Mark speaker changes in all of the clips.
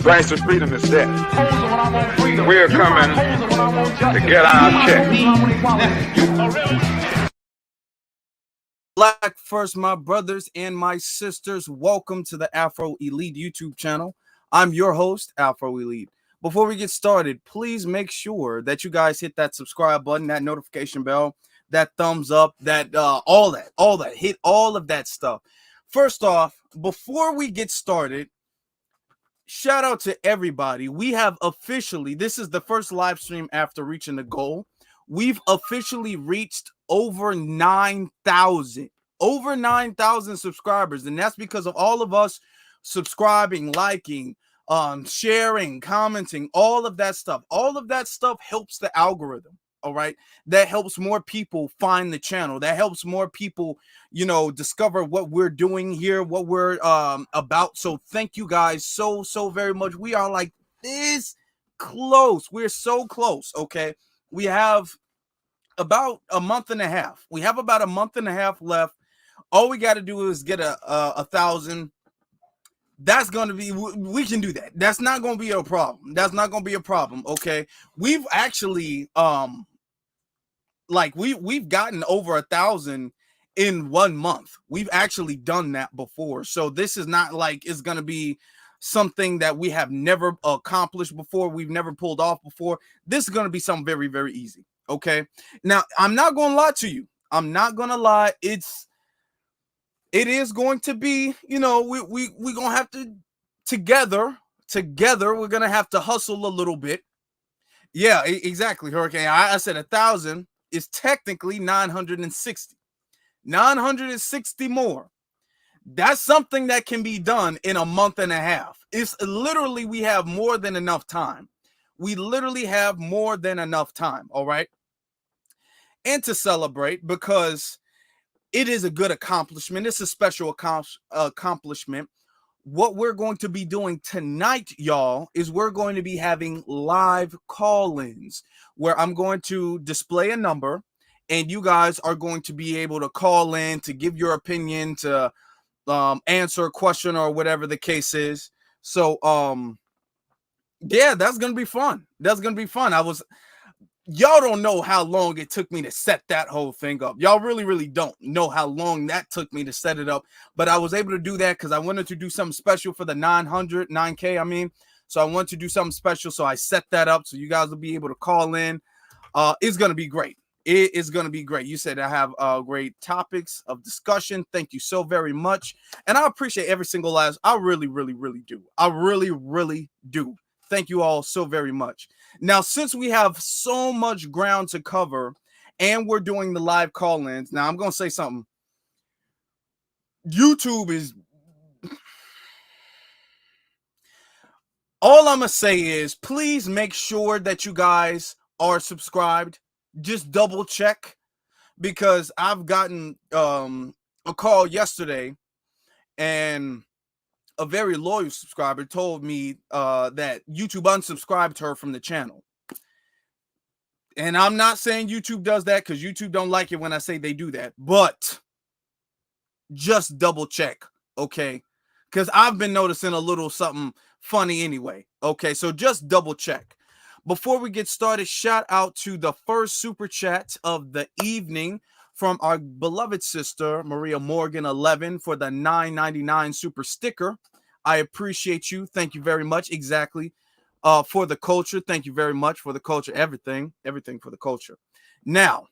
Speaker 1: price of freedom is death. We're coming to get our check.
Speaker 2: Black first, my brothers and my sisters. Welcome to the Afro Elite YouTube channel. I'm your host, Afro Elite. Before we get started, please make sure that you guys hit that subscribe button, that notification bell, that thumbs up, that all that. Hit all of that stuff. First off, before we get started, shout out to everybody. We have officially, this is the first live stream after reaching the goal. We've officially reached over 9,000 subscribers, and that's because of all of us subscribing, liking, sharing, commenting, all of that stuff. All of that stuff helps the algorithm. All right, that helps more people find the channel. That helps more people, discover what we're doing here, what we're about. So thank you guys so very much. We are like this close. We're so close. Okay, we have about a month and a half. We have about a month and a half left. All we got to do is get a 1,000. That's going to be, we can do that. That's not going to be a problem. That's not going to be a problem. Okay, we've actually we've gotten over 1,000 in 1 month. We've actually done that before. So this is not like it's going to be something that we have never accomplished before. We've never pulled off before. This is going to be something very, very easy. Okay. Now, I'm not going to lie to you. I'm not going to lie. It is going to be, we're going to have to together, we're going to have to hustle a little bit. Yeah, exactly. Hurricane. I said 1,000 is technically 960 more. That's something that can be done in a month and a half. It's literally, we have more than enough time. We literally have more than enough time. All right. And to celebrate, because it is a good accomplishment. It's a special accomplishment. What we're going to be doing tonight, y'all, is we're going to be having live call-ins where I'm going to display a number and you guys are going to be able to call in to give your opinion, to answer a question or whatever the case is. So, yeah, that's going to be fun. That's going to be fun. Y'all don't know how long it took me to set that whole thing up. Y'all really don't know how long that took me to set it up. But I was able to do that because I wanted to do something special for the 9K, I mean. So I wanted to do something special. So I set that up so you guys will be able to call in. It's going to be great. It is going to be great. You said I have great topics of discussion. Thank you so very much. And I appreciate every single last. I really do. I really do. Thank you all so very much. Now, since we have so much ground to cover and we're doing the live call-ins, now I'm going to say something. YouTube is... All I'm going to say is please make sure that you guys are subscribed. Just double check, because I've gotten a call yesterday and a very loyal subscriber told me that YouTube unsubscribed her from the channel. And I'm not saying YouTube does that, because YouTube don't like it when I say they do that. But just double check, okay? Because I've been noticing a little something funny anyway. Okay, so just double check. Before we get started, shout out to the first super chat of the evening from our beloved sister, Maria Morgan 11, for the $9.99 super sticker. I appreciate you. Thank you very much. Exactly. For the culture. Thank you very much for the culture. Everything for the culture. Now,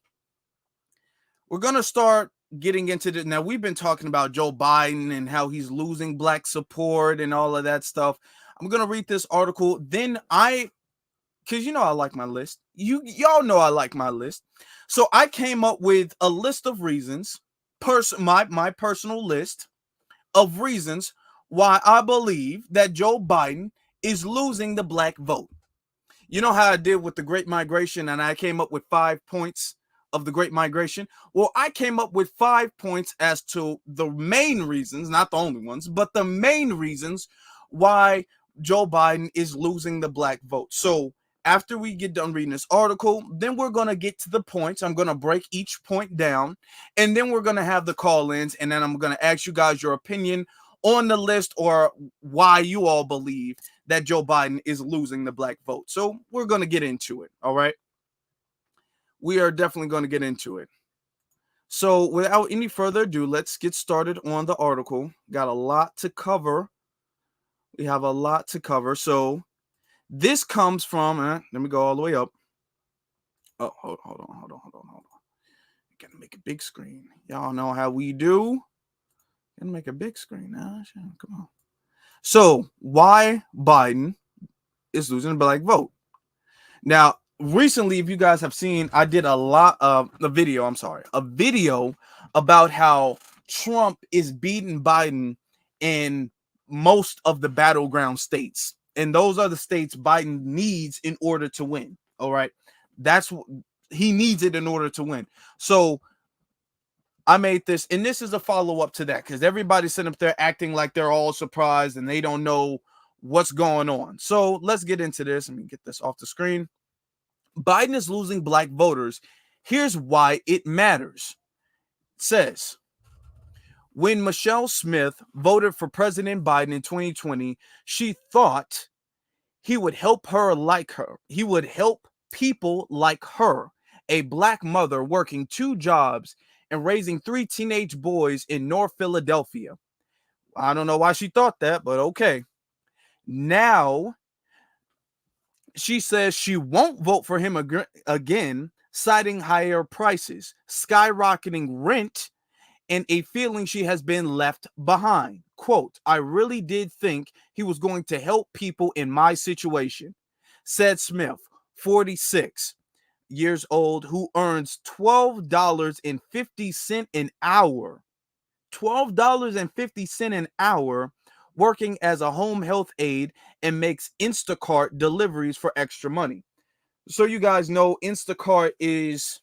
Speaker 2: we're going to start getting into this. Now, we've been talking about Joe Biden and how he's losing black support and all of that stuff. I'm going to read this article. Then because I like my list. Y'all know I like my list. So I came up with a list of reasons, my personal list of reasons why I believe that Joe Biden is losing the black vote. You know how I did with the Great Migration, and I came up with 5 points of the Great Migration? Well, I came up with 5 points as to the main reasons, not the only ones, but the main reasons why Joe Biden is losing the black vote. So after we get done reading this article, then we're going to get to the points. I'm going to break each point down, and then we're going to have the call-ins, and then I'm going to ask you guys your opinion on the list, or why you all believe that Joe Biden is losing the black vote. So we're going to get into it. All right. We are definitely going to get into it. So without any further ado, let's get started on the article. Got a lot to cover. We have a lot to cover. So this comes from, let me go all the way up. Oh, hold on. Gotta make a big screen. Y'all know how we do. Gotta make a big screen now. Come on. So why Biden is losing the black vote? Now, recently, if you guys have seen, I did a video about how Trump is beating Biden in most of the battleground states. And those are the states Biden needs in order to win. All right. That's what he needs it in order to win. So I made this, and this is a follow-up to that, because everybody's sitting up there acting like they're all surprised and they don't know what's going on. So let's get into this. Let me get this off the screen. Biden is losing black voters. Here's why it matters. It says, when Michelle Smith voted for President Biden in 2020, she thought he would help her like her. He would help people like her, a black mother working 2 jobs and raising 3 teenage boys in North Philadelphia. I don't know why she thought that, but okay. Now, she says she won't vote for him again, citing higher prices, skyrocketing rent, and a feeling she has been left behind. Quote, I really did think he was going to help people in my situation, said Smith, 46 years old, who earns $12.50 an hour. $12.50 an hour working as a home health aide and makes Instacart deliveries for extra money. So you guys know Instacart is,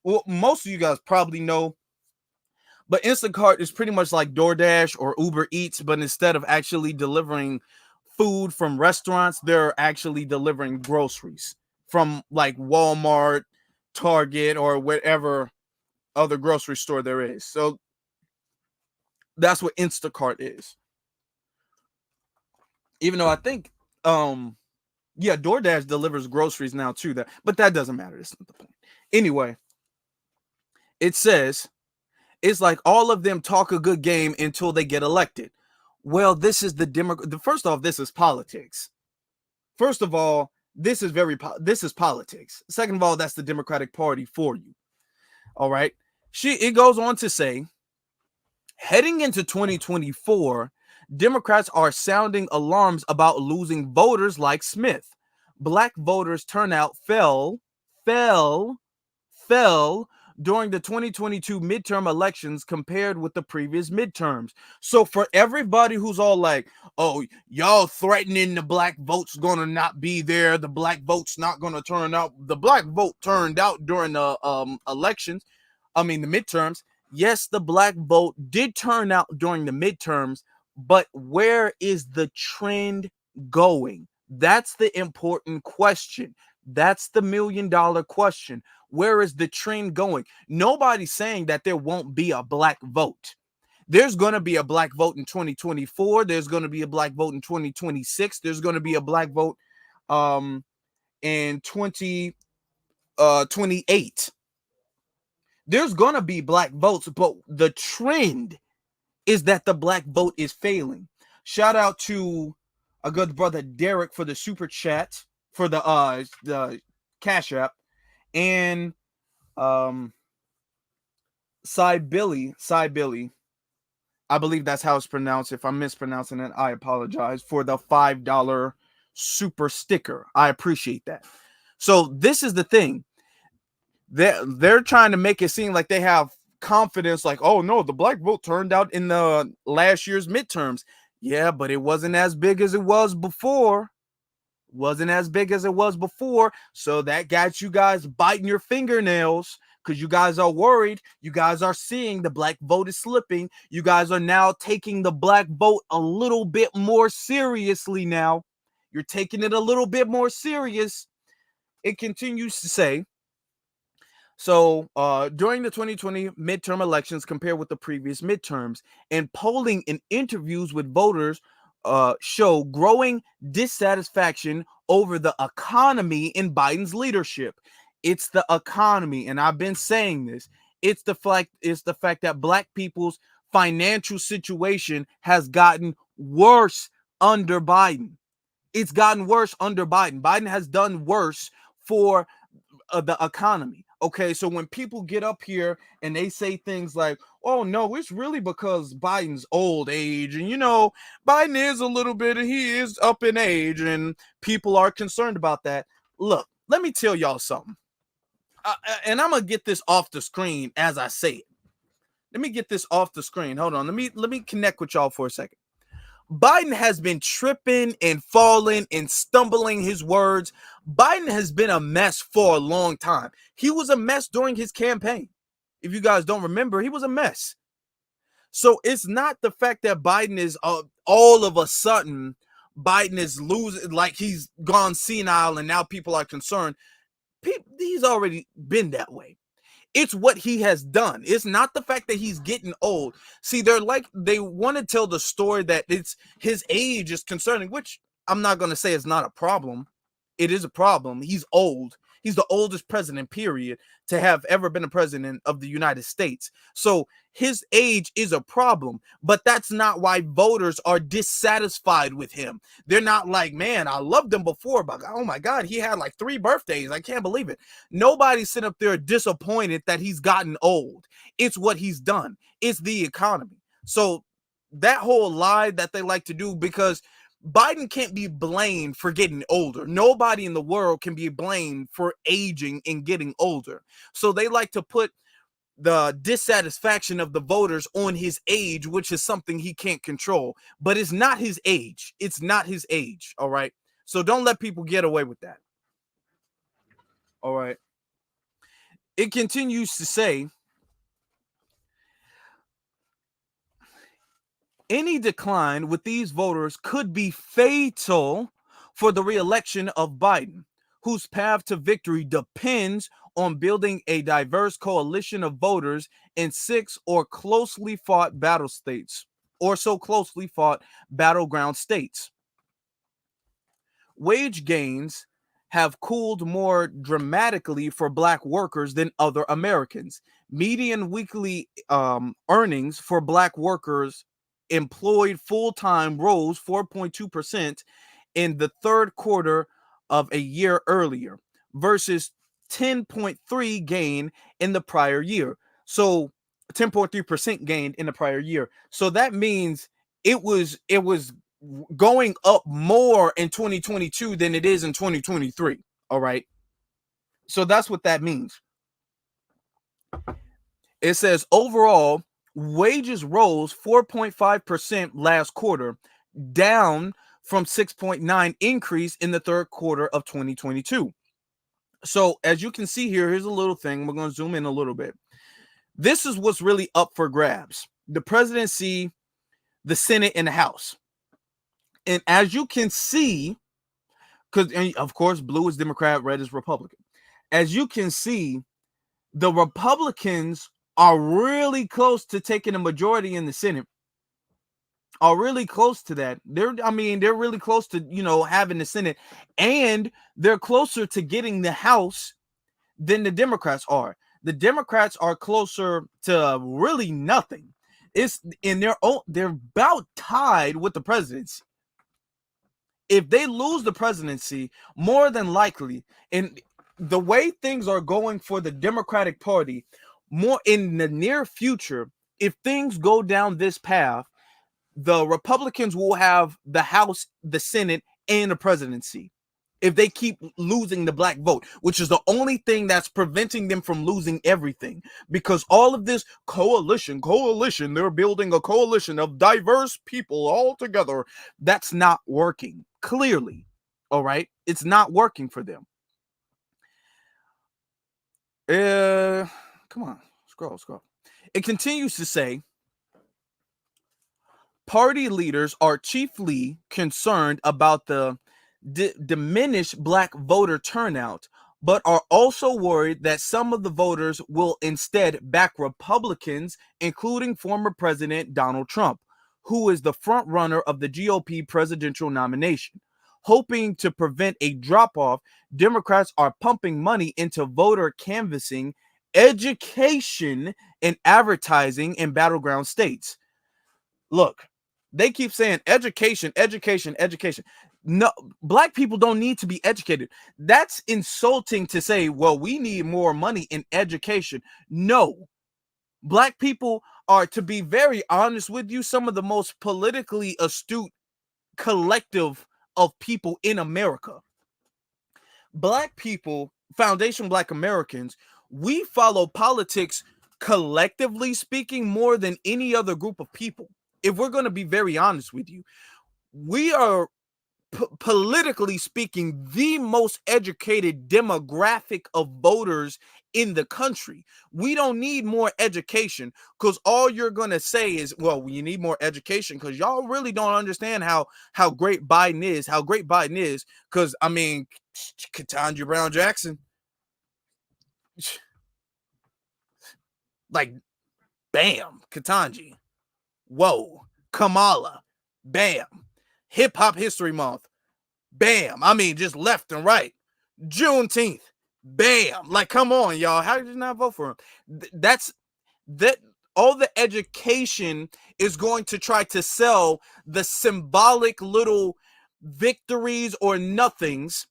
Speaker 2: well, most of you guys probably know, but Instacart is pretty much like DoorDash or Uber Eats, but instead of actually delivering food from restaurants, they're actually delivering groceries from like Walmart, Target, or whatever other grocery store there is. So that's what Instacart is. Even though I think, DoorDash delivers groceries now too. But that doesn't matter. That's not the point. Anyway, it says it's like all of them talk a good game until they get elected. Well, this is first off, this is politics. First of all, this is politics. Second of all, that's the Democratic Party for you. All right. It goes on to say, heading into 2024, Democrats are sounding alarms about losing voters like Smith. Black voters turnout fell during the 2022 midterm elections compared with the previous midterms. So for everybody who's all like, oh, y'all threatening the black vote's gonna not be there, the black vote's not gonna turn out. The black vote turned out during the the midterms. Yes, the black vote did turn out during the midterms, but where is the trend going? That's the important question. That's the $1 million question. Where is the trend going? Nobody's saying that there won't be a black vote. There's going to be a black vote in 2024. There's going to be a black vote in 2026. There's going to be a black vote in 2028. There's going to be black votes, but the trend is that the black vote is failing. Shout out to a good brother Derek for the super chat for the Cash App, and Cy Billy, I believe that's how it's pronounced. If I'm mispronouncing it, I apologize, for the $5 super sticker. I appreciate that. So this is the thing. They're trying to make it seem like they have confidence, like, oh no, the black vote turned out in the last year's midterms. Yeah, but it wasn't as big as it was before. So that got you guys biting your fingernails because you guys are worried. You guys are seeing the black vote is slipping. You guys are now taking the black vote a little bit more seriously now. You're taking it a little bit more serious. It continues to say, So during the 2020 midterm elections compared with the previous midterms, and polling and interviews with voters show growing dissatisfaction over the economy in Biden's leadership. It's the economy, and I've been saying this. It's the fact that black people's financial situation has gotten worse under Biden. It's gotten worse under Biden. Biden has done worse for the economy. Okay, so when people get up here and they say things like, "Oh no, it's really because Biden's old age," and Biden is a little bit, he is up in age, and people are concerned about that. Look, let me tell y'all something, and I'm gonna get this off the screen as I say it. Let me get this off the screen. Hold on. Let me connect with y'all for a second. Biden has been tripping and falling and stumbling his words. Biden has been a mess for a long time. He was a mess during his campaign. If you guys don't remember, he was a mess. So it's not the fact that Biden is all of a sudden, Biden is losing, like he's gone senile and now people are concerned. He's already been that way. It's what he has done. It's not the fact that he's getting old. See, they want to tell the story that it's his age is concerning, which I'm not going to say is not a problem. It is a problem. He's old. He's the oldest president, period, to have ever been a president of the United States. So his age is a problem, but that's not why voters are dissatisfied with him. They're not like, man, I loved him before, but oh my God, he had like 3 birthdays. I can't believe it. Nobody's sitting up there disappointed that he's gotten old. It's what he's done. It's the economy. So that whole lie that they like to do, because Biden can't be blamed for getting older. Nobody in the world can be blamed for aging and getting older. So they like to put the dissatisfaction of the voters on his age, which is something he can't control. But it's not his age. It's not his age. All right. So don't let people get away with that. All right. It continues to say, any decline with these voters could be fatal for the re-election of Biden, whose path to victory depends on building a diverse coalition of voters in 6 or closely fought battle states, or so closely fought battleground states. Wage gains have cooled more dramatically for black workers than other Americans. Median weekly earnings for black workers employed full-time rose 4.2% in the third quarter of a year earlier versus 10.3 gain in the prior year. So 10.3% gained in the prior year. So that means it was going up more in 2022 than it is in 2023. All right. So that's what that means. It says overall wages rose 4.5% last quarter, down from 6.9 increase in the third quarter of 2022. So as you can see here, here's a little thing. We're going to zoom in a little bit. This is what's really up for grabs: the presidency, the Senate, and the House. And as you can see, because of course blue is Democrat, red is Republican. As you can see, the Republicans are really close to taking a majority in the Senate. Are really close to that. They're really close to having the Senate, and they're closer to getting the House than the Democrats are. The Democrats are closer to really nothing. It's in their own, they're about tied with the presidency. If they lose the presidency, more than likely, and the way things are going for the Democratic Party, more in the near future, if things go down this path, the Republicans will have the House, the Senate, and the presidency. If they keep losing the black vote, which is the only thing that's preventing them from losing everything, because all of this coalition, they're building a coalition of diverse people all together. That's not working, clearly. All right. It's not working for them. Come on, scroll. It continues to say, party leaders are chiefly concerned about the diminished black voter turnout, but are also worried that some of the voters will instead back Republicans, including former President Donald Trump, who is the front runner of the GOP presidential nomination. Hoping to prevent a drop-off, Democrats are pumping money into voter canvassing, education, and advertising in battleground states. Look, they keep saying education, education, education. No, black people don't need to be educated. That's insulting to say, well, we need more money in education. No, black people are, to be very honest with you, some of the most politically astute collective of people in America. Black people, Foundation Black Americans, we follow politics collectively speaking more than any other group of people. If we're going to be very honest with you, we are politically speaking the most educated demographic of voters in the country. We don't need more education, because all you're going to say is, well, you need more education because y'all really don't understand how great Biden is, because I mean, Ketanji Brown Jackson, like, bam, Ketanji, whoa, Kamala, bam, Hip Hop History Month, bam. I mean, just left and right. Juneteenth, bam. Like, come on, y'all. How did you not vote for him? That's that. All the education is going to try to sell the symbolic little victories or nothings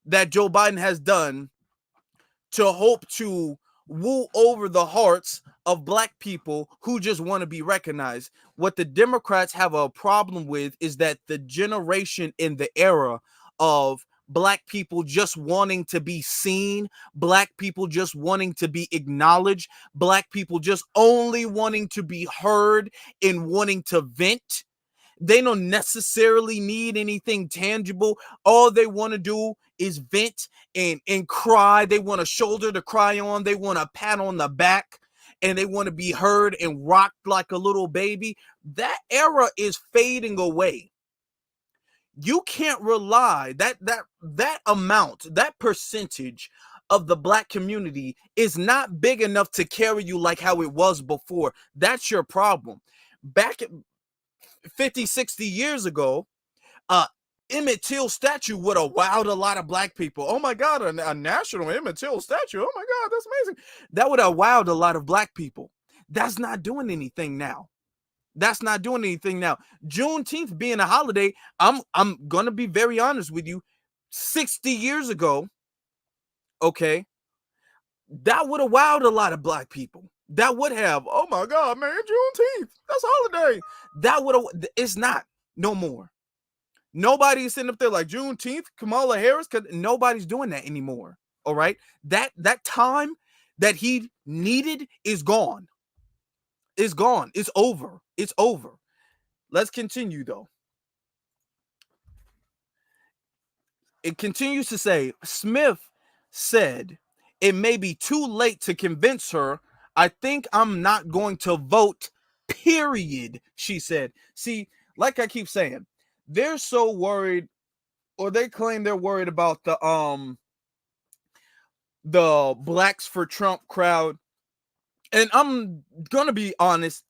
Speaker 2: that Joe Biden has done to hope to woo over the hearts of black people who just want to be recognized. What the Democrats have a problem with is that the generation in the era of black people just wanting to be seen, black people just wanting to be acknowledged, black people just only wanting to be heard and wanting to vent. They don't necessarily need anything tangible. All they want to do is vent and cry. They want a shoulder to cry on. They want a pat on the back, and they want to be heard and rocked like a little baby. That era is fading away. You can't rely that amount, that percentage of the black community is not big enough to carry you like how it was before. That's your problem. Back 50, 60 years ago, Emmett Till statue would have wowed a lot of black people. Oh my God, a national Emmett Till statue. Oh my God, that's amazing. That would have wowed a lot of black people. That's not doing anything now. Juneteenth being a holiday, I'm gonna be very honest with you. 60 years ago, okay, that would have wowed a lot of black people. That would have, oh my God, man, Juneteenth, that's a holiday. That would have, it's not, no more. Nobody's sitting up there like Juneteenth, Kamala Harris, because nobody's doing that anymore. All right. That time that he needed is gone. It's gone. It's over. It's over. Let's continue though. It continues to say, Smith said it may be too late to convince her. I think I'm not going to vote, period, she said. See, like I keep saying, they're so worried, or they claim they're worried about the Blacks for Trump crowd. And I'm going to be honest,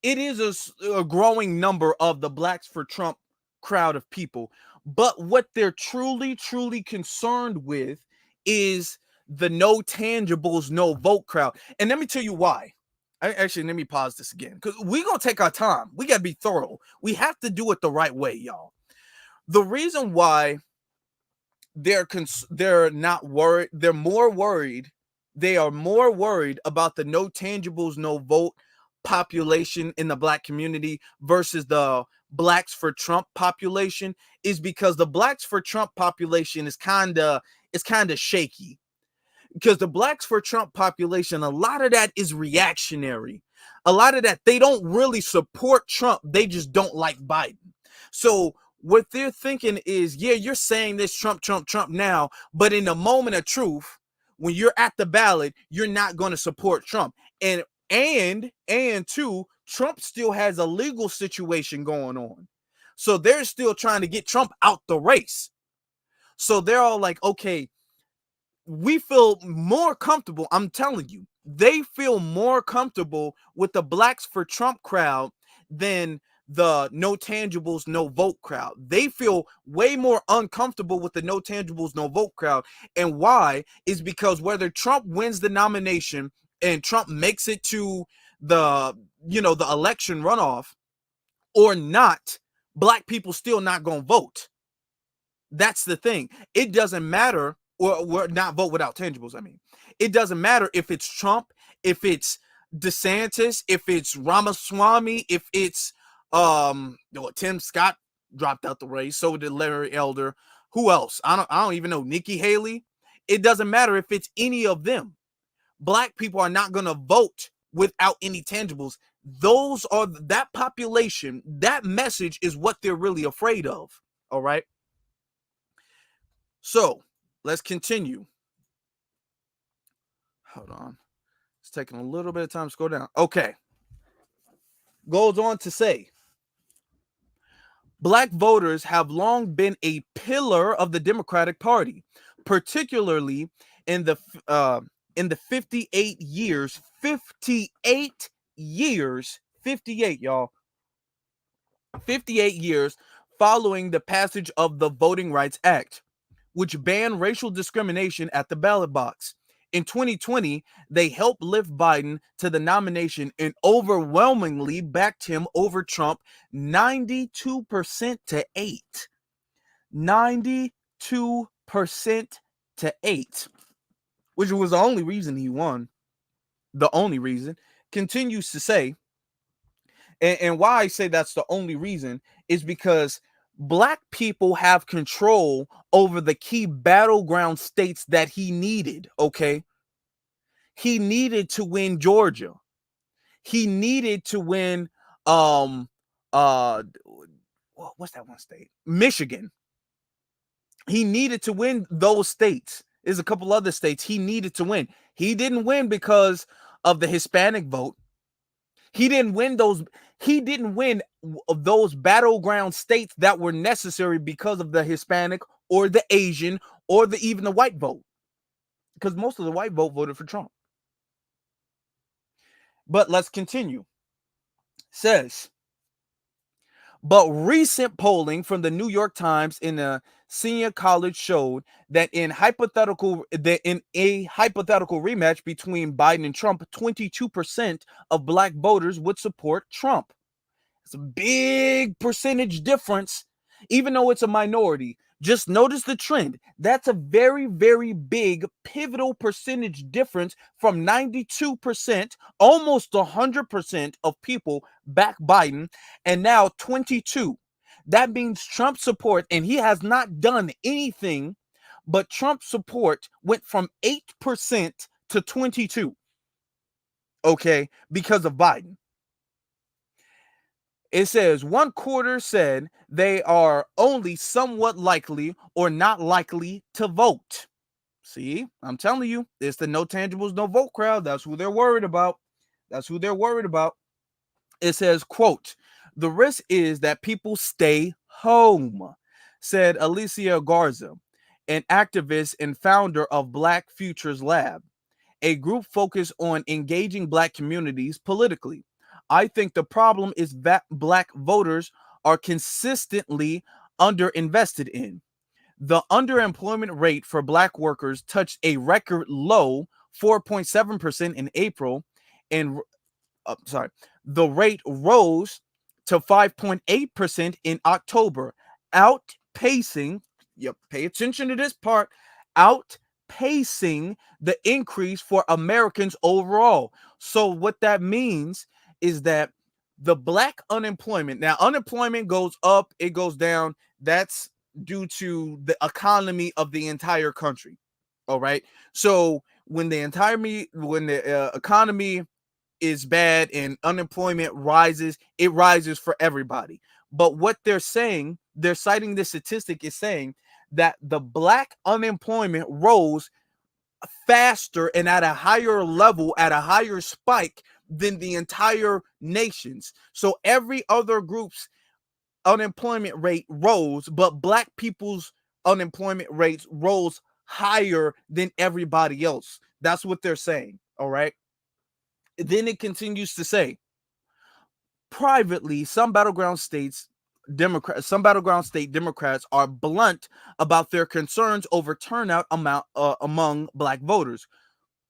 Speaker 2: it is a growing number of the Blacks for Trump crowd of people. But what they're truly concerned with is the no tangibles, no vote crowd. And let me tell you why. Actually, let me pause this again, because we're going to take our time. We got to be thorough. We have to do it the right way, y'all. The reason why they're not worried, they're more worried. They are more worried about the no tangibles, no vote population in the black community versus the Blacks for Trump population, is because the Blacks for Trump population is kind of shaky. Because the Blacks for Trump population, a lot of that is reactionary. A lot of that, they don't really support Trump. They just don't like Biden. So what they're thinking is, yeah, you're saying this Trump now, but in the moment of truth, when you're at the ballot, you're not going to support Trump. And two, Trump still has a legal situation going on. So they're still trying to get Trump out the race. So they're all like, okay, we feel more comfortable. I'm telling you, they feel more comfortable with the Blacks for Trump crowd than the no tangibles, no vote crowd. They feel way more uncomfortable with the no tangibles, no vote crowd. And why is because whether Trump wins the nomination and Trump makes it to the, the election runoff or not, black people still not going to vote. That's the thing. It doesn't matter, or not vote without tangibles. I mean, it doesn't matter if it's Trump, if it's DeSantis, if it's Ramaswamy, if it's Tim Scott dropped out the race, so did Larry Elder. Who else? I don't even know. Nikki Haley. It doesn't matter if it's any of them. Black people are not going to vote without any tangibles. Those are that population. That message is what they're really afraid of. All right. So let's continue. Hold on. It's taking a little bit of time to scroll down. Okay. Goes on to say, Black voters have long been a pillar of the Democratic Party, particularly in the 58 years, 58 years, 58, y'all, 58 years following the passage of the Voting Rights Act, which banned racial discrimination at the ballot box. In 2020, they helped lift Biden to the nomination and overwhelmingly backed him over Trump 92% to 8. 92% to 8, which was the only reason he won. The only reason. Continues to say, and why I say that's the only reason is because Black people have control over the key battleground states that he needed, okay? He needed to win Georgia. He needed to win what's that one state? Michigan. He needed to win those states. There's a couple other states he needed to win. He didn't win because of the Hispanic vote. He didn't win those battleground states that were necessary because of the Hispanic or the Asian or even the white vote. Because most of the white vote voted for Trump. But let's continue. Says, but recent polling from the New York Times in a senior college showed that in a hypothetical rematch between Biden and Trump, 22% of Black voters would support Trump. It's a big percentage difference, even though it's a minority. Just notice the trend. That's a very, very big pivotal percentage difference from 92%, almost 100% of people back Biden, and now 22. That means Trump support, and he has not done anything, but Trump support went from 8% to 22. Okay, because of Biden. It says 1/4 said they are only somewhat likely or not likely to vote. See, I'm telling you, it's the no tangibles, no vote crowd. That's who they're worried about. That's who they're worried about. It says, quote, the risk is that people stay home, said Alicia Garza, an activist and founder of Black Futures Lab, a group focused on engaging Black communities politically. I think the problem is that Black voters are consistently underinvested in. The underemployment rate for Black workers touched a record low 4.7% in April, and the rate rose to 5.8% in October, outpacing, pay attention to this part, outpacing the increase for Americans overall. So what that means is that the Black unemployment, now unemployment goes up, it goes down. That's due to the economy of the entire country. All right. So when the economy is bad and unemployment rises, it rises for everybody. But what they're saying, they're citing this statistic is saying that the Black unemployment rose faster and at a higher level, at a higher spike than the entire nation's. So every other group's unemployment rate rose, but Black people's unemployment rates rose higher than everybody else. That's what they're saying. All right. Then it continues to say, privately, some battleground state Democrats are blunt about their concerns over turnout among black voters.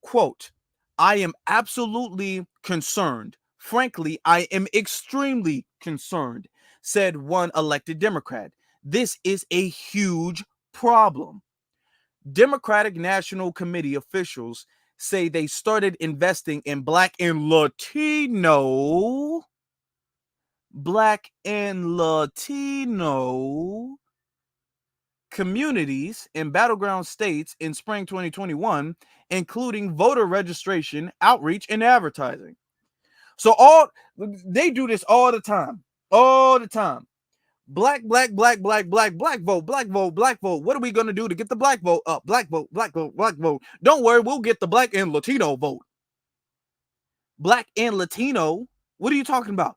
Speaker 2: Quote, I am absolutely concerned. Frankly, I am extremely concerned, said one elected Democrat. This is a huge problem. Democratic National Committee officials say they started investing in black and Latino communities in battleground states in spring 2021, including voter registration, outreach, and advertising. So they do this all the time. All the time. Black vote, black vote, black vote. What are we going to do to get the black vote up? Black vote, black vote, black vote. Don't worry, we'll get the black and Latino vote. Black and Latino? What are you talking about?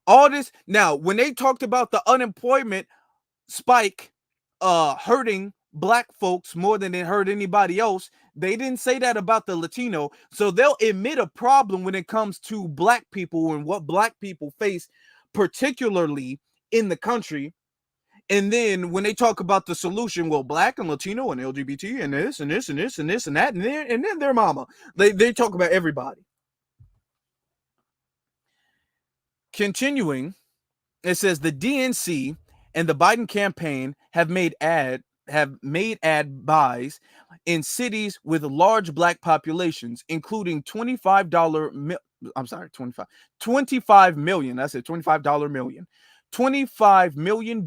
Speaker 2: All this. Now, when they talked about the unemployment spike hurting black folks more than it hurt anybody else, they didn't say that about the Latino. So they'll admit a problem when it comes to black people and what black people face, particularly in the country. And then when they talk about the solution, well, black and Latino and LGBT and this and this and this and this and that, and then their mama. They talk about everybody. Continuing, it says the DNC and the Biden campaign have made ad buys in cities with large black populations, including $25 million. I said $25 million. $25 million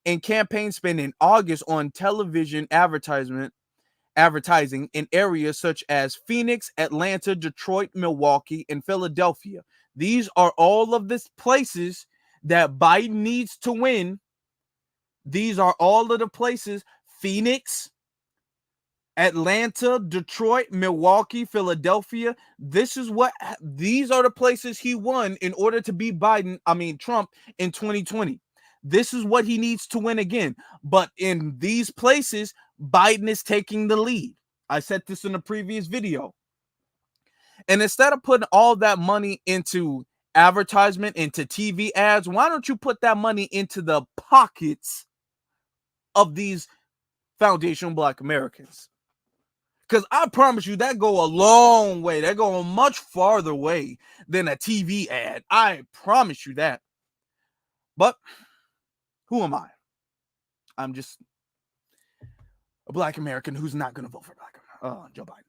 Speaker 2: in campaign spend in August on television advertising in areas such as Phoenix, Atlanta, Detroit, Milwaukee, and Philadelphia. These are all of the places that Biden needs to win. These are all of the places: Phoenix, Atlanta, Detroit, Milwaukee, Philadelphia. These are the places he won in order to beat Trump in 2020. This is what he needs to win again. But in these places, Biden is taking the lead. I said this in a previous video. And instead of putting all that money into advertisement, into TV ads, why don't you put that money into the pockets of these foundational black Americans? Because I promise you, that go a long way. That go a much farther way than a TV ad. I promise you that. But who am I? I'm just a black American who's not going to vote for Joe Biden.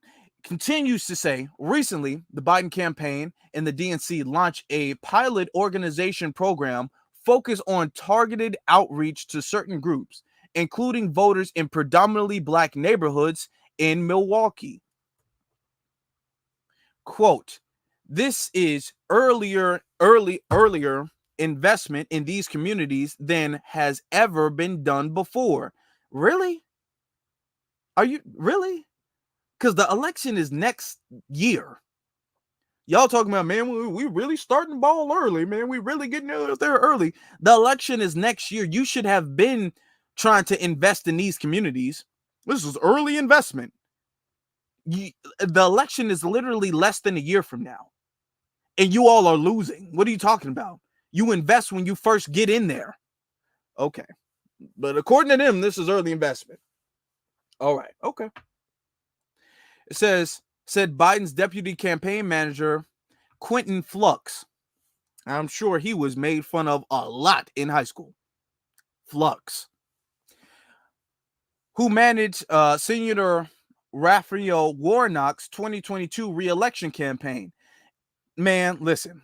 Speaker 2: Continues to say, recently, the Biden campaign and the DNC launched a pilot organization program focused on targeted outreach to certain groups, including voters in predominantly black neighborhoods in Milwaukee. Quote, this is earlier investment in these communities than has ever been done before. Really? Are you really? Because the election is next year. Y'all talking about, man, we really starting ball early, man. We really getting out there early. The election is next year. You should have been trying to invest in these communities. This is early investment. The election is literally less than a year from now. And you all are losing. What are you talking about? You invest when you first get in there. Okay. But according to them, this is early investment. All right. Okay. It said Biden's deputy campaign manager, Quentin Flux. I'm sure he was made fun of a lot in high school. Flux. Who managed Senator Raphael Warnock's 2022 re-election campaign. Man, listen,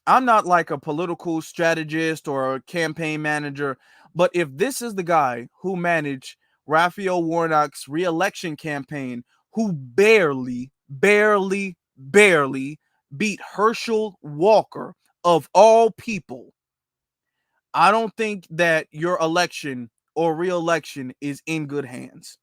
Speaker 2: I'm not like a political strategist or a campaign manager, but if this is the guy who managed Raphael Warnock's re-election campaign, who barely beat Herschel Walker of all people, I don't think that your election or re-election is in good hands.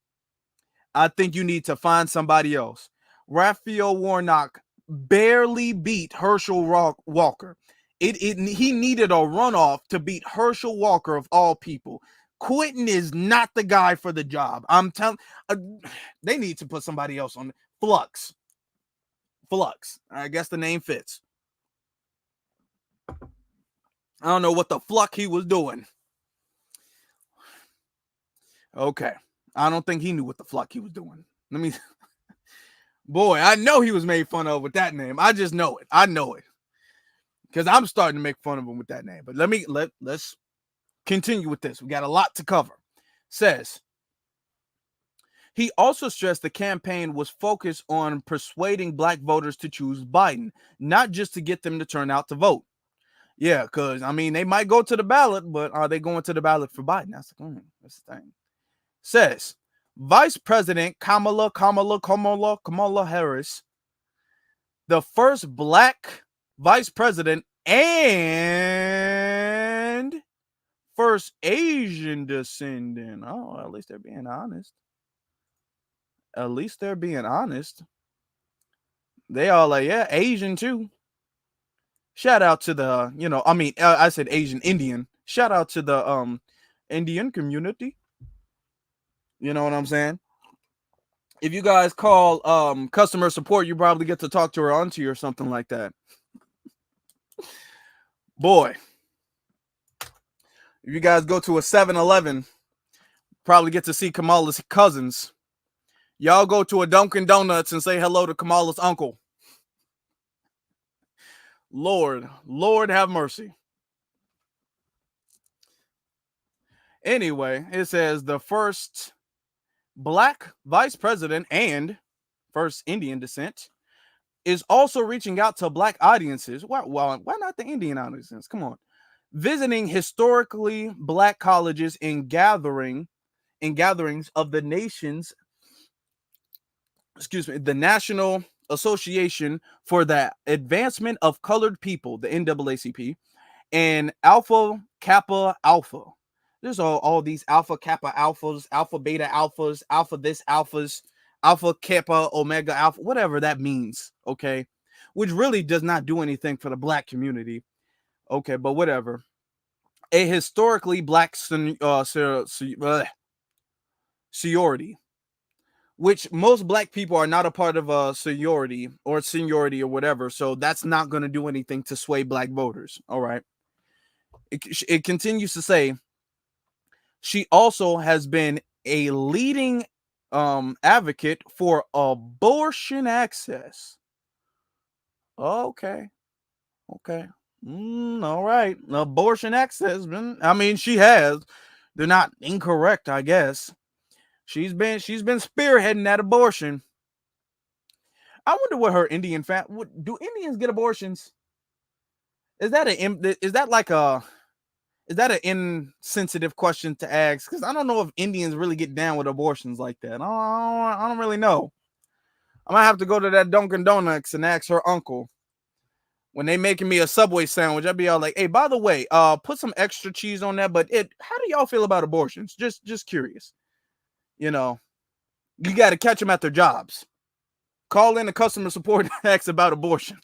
Speaker 2: I think you need to find somebody else. Raphael Warnock barely beat Herschel Walker. He needed a runoff to beat Herschel Walker of all people. Quentin is not the guy for the job. I'm telling. They need to put somebody else on. Flux. I guess the name fits. I don't know what the fuck he was doing. Okay. I don't think he knew what the fuck he was doing. Let me. Boy, I know he was made fun of with that name. I just know it. I know it. Because I'm starting to make fun of him with that name. But let's continue with this. We got a lot to cover. Says, he also stressed the campaign was focused on persuading black voters to choose Biden, not just to get them to turn out to vote. Yeah, because, I mean, they might go to the ballot, but are they going to the ballot for Biden? That's the thing. Says, Vice President Kamala Harris, the first black vice president and first Asian descendant. Oh, at least they're being honest. They all like, yeah, Asian too. Shout out to the, I said Asian Indian. Shout out to the Indian community. You know what I'm saying? If you guys call customer support, you probably get to talk to her auntie or something like that. Boy. If you guys go to a 7-Eleven, probably get to see Kamala's cousins. Y'all go to a Dunkin' Donuts and say hello to Kamala's uncle. Lord have mercy. Anyway, it says the first black vice president and first Indian descent is also reaching out to black audiences. Why not the Indian audiences? Come on. Visiting historically black colleges in gatherings of the National Association for the Advancement of Colored People, the NAACP, and Alpha Kappa Alpha. There's all these Alpha Kappa Alphas, Alpha Beta Alphas, Alpha this Alphas, Alpha Kappa Omega Alpha, whatever that means, okay? Which really does not do anything for the black community. Okay, but whatever. A historically black sorority, which most black people are not a part of a sorority or seniority or whatever, so that's not going to do anything to sway black voters. All right. It continues to say, she also has been a leading advocate for abortion access. Okay. All right. Abortion access. I mean, she has. They're not incorrect, I guess. She's been spearheading that abortion. I wonder what her Indian do Indians get abortions? Is that an insensitive question to ask? Because I don't know if Indians really get down with abortions like that. I don't really know. I might have to go to that Dunkin' Donuts and ask her uncle. When they making me a Subway sandwich, I'd be all like, hey, by the way, put some extra cheese on that. But how do y'all feel about abortions? Just curious. You know, you got to catch them at their jobs. Call in the customer support and ask about abortion.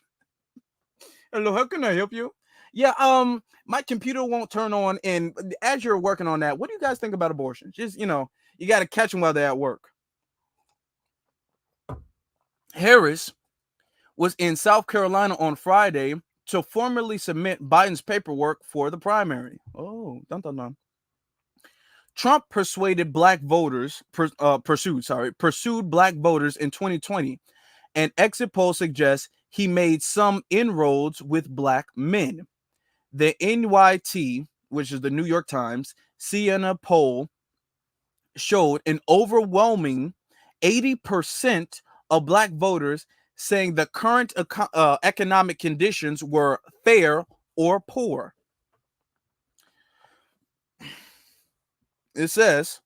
Speaker 2: Hello, how can I help you? Yeah, my computer won't turn on. And as you're working on that, what do you guys think about abortion? Just, you got to catch them while they're at work. Harris was in South Carolina on Friday to formally submit Biden's paperwork for the primary. Oh, dun dun dun. Trump persuaded black voters, pursued black voters in 2020. An exit poll suggests he made some inroads with black men. The NYT, which is the New York Times, Siena poll showed an overwhelming 80% of black voters saying the current economic conditions were fair or poor. It says,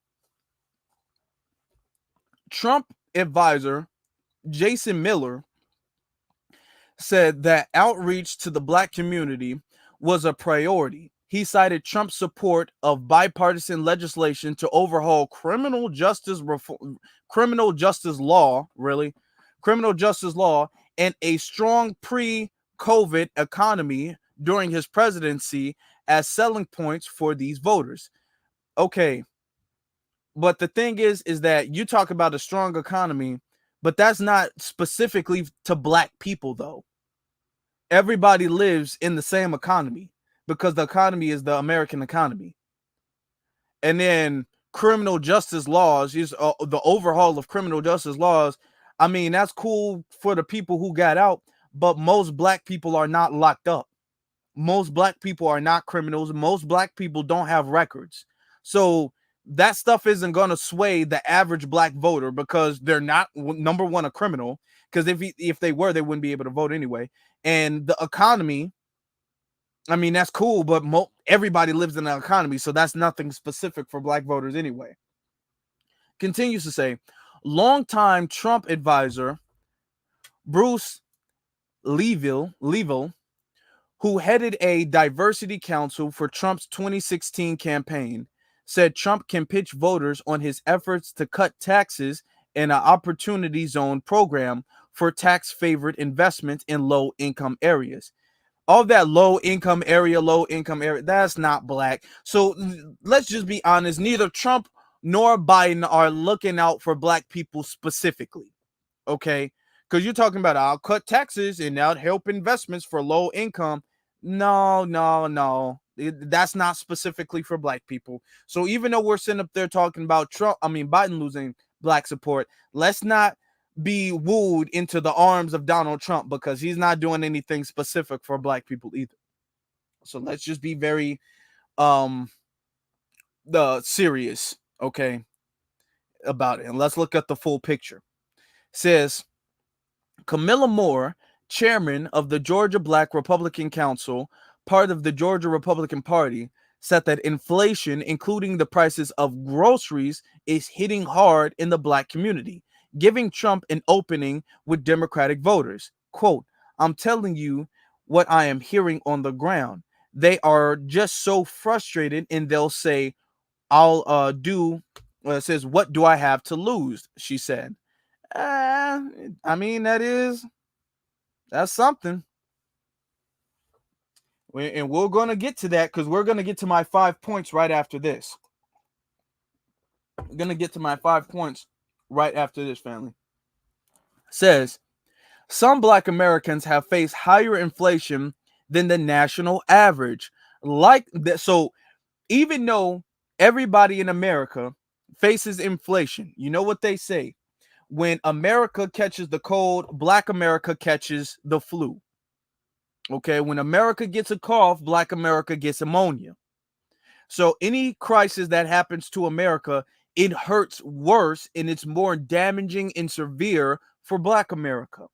Speaker 2: Trump advisor Jason Miller said that outreach to the black community was a priority. He cited Trump's support of bipartisan legislation to overhaul criminal justice law, and a strong pre-COVID economy during his presidency as selling points for these voters. Okay, but the thing is that you talk about a strong economy, but that's not specifically to black people though. Everybody lives in the same economy because the economy is the American economy. And then criminal justice laws is the overhaul of criminal justice laws. I mean, that's cool for the people who got out, but most black people are not locked up. Most black people are not criminals. Most black people don't have records. So that stuff isn't going to sway the average black voter because they're not, number one, a criminal, because if they were, they wouldn't be able to vote anyway. And the economy, I mean, that's cool, but everybody lives in an economy, so that's nothing specific for black voters anyway. Continues to say, longtime Trump advisor Bruce Leaville, who headed a diversity council for Trump's 2016 campaign, said Trump can pitch voters on his efforts to cut taxes and an opportunity zone program for tax-favored investments in low-income areas. All that low income area, that's not black. So let's just be honest. Neither Trump nor Biden are looking out for black people specifically. Okay. Because you're talking about I'll cut taxes and I'll help investments for low income. No. That's not specifically for black people. So even though we're sitting up there talking about Biden losing black support, let's not be wooed into the arms of Donald Trump because he's not doing anything specific for black people either. So let's just be very serious, okay, about it. And let's look at the full picture. It says Camilla Moore, chairman of the Georgia Black Republican Council, part of the Georgia Republican Party, said that inflation, including the prices of groceries, is hitting hard in the black community, giving Trump an opening with Democratic voters. Quote, I'm telling you what I am hearing on the ground. They are just so frustrated and they'll say, I'll do, it says, what do I have to lose? She said. I mean, that's something. And we're going to get to that because we're going to get to my 5 points right after this. I'm going to get to my 5 points right after this, family. Says, some black Americans have faced higher inflation than the national average. Like that. So even though everybody in America faces inflation, you know what they say? When America catches the cold, black America catches the flu. Okay, when America gets a cough, black America gets pneumonia. So any crisis that happens to America, it hurts worse and it's more damaging and severe for black America.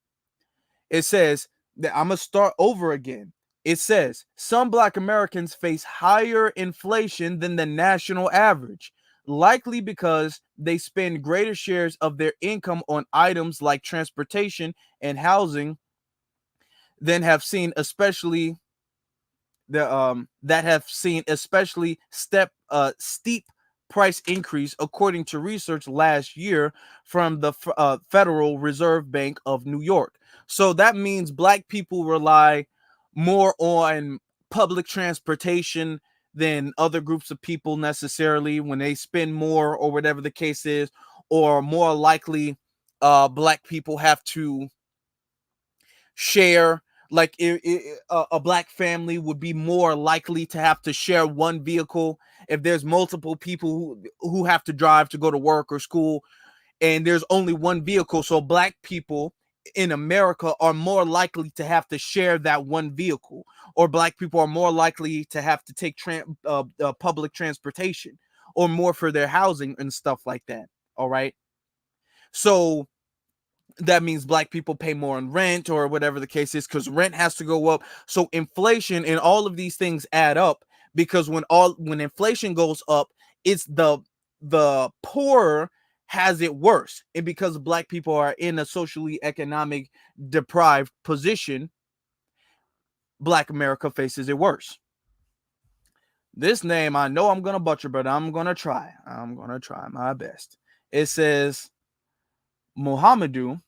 Speaker 2: It says that I'm going to start over again. It says some black Americans face higher inflation than the national average, likely because they spend greater shares of their income on items like transportation and housing than have seen especially steep price increase, according to research last year from the Federal Reserve Bank of New York. So that means black people rely more on public transportation than other groups of people necessarily when they spend more or whatever the case is, or more likely black people have to share, like a black family would be more likely to have to share one vehicle if there's multiple people who have to drive to go to work or school and there's only one vehicle. So black people in America are more likely to have to share that one vehicle, or black people are more likely to have to take public transportation or more for their housing and stuff like that. All right. So that means black people pay more on rent or whatever the case is, because rent has to go up. So inflation and all of these things add up, because when inflation goes up, it's the poorer has it worse. And because black people are in a socially economic deprived position, black America faces it worse. This name, I know I'm going to butcher, but I'm going to try. I'm going to try my best. It says Muhammadu.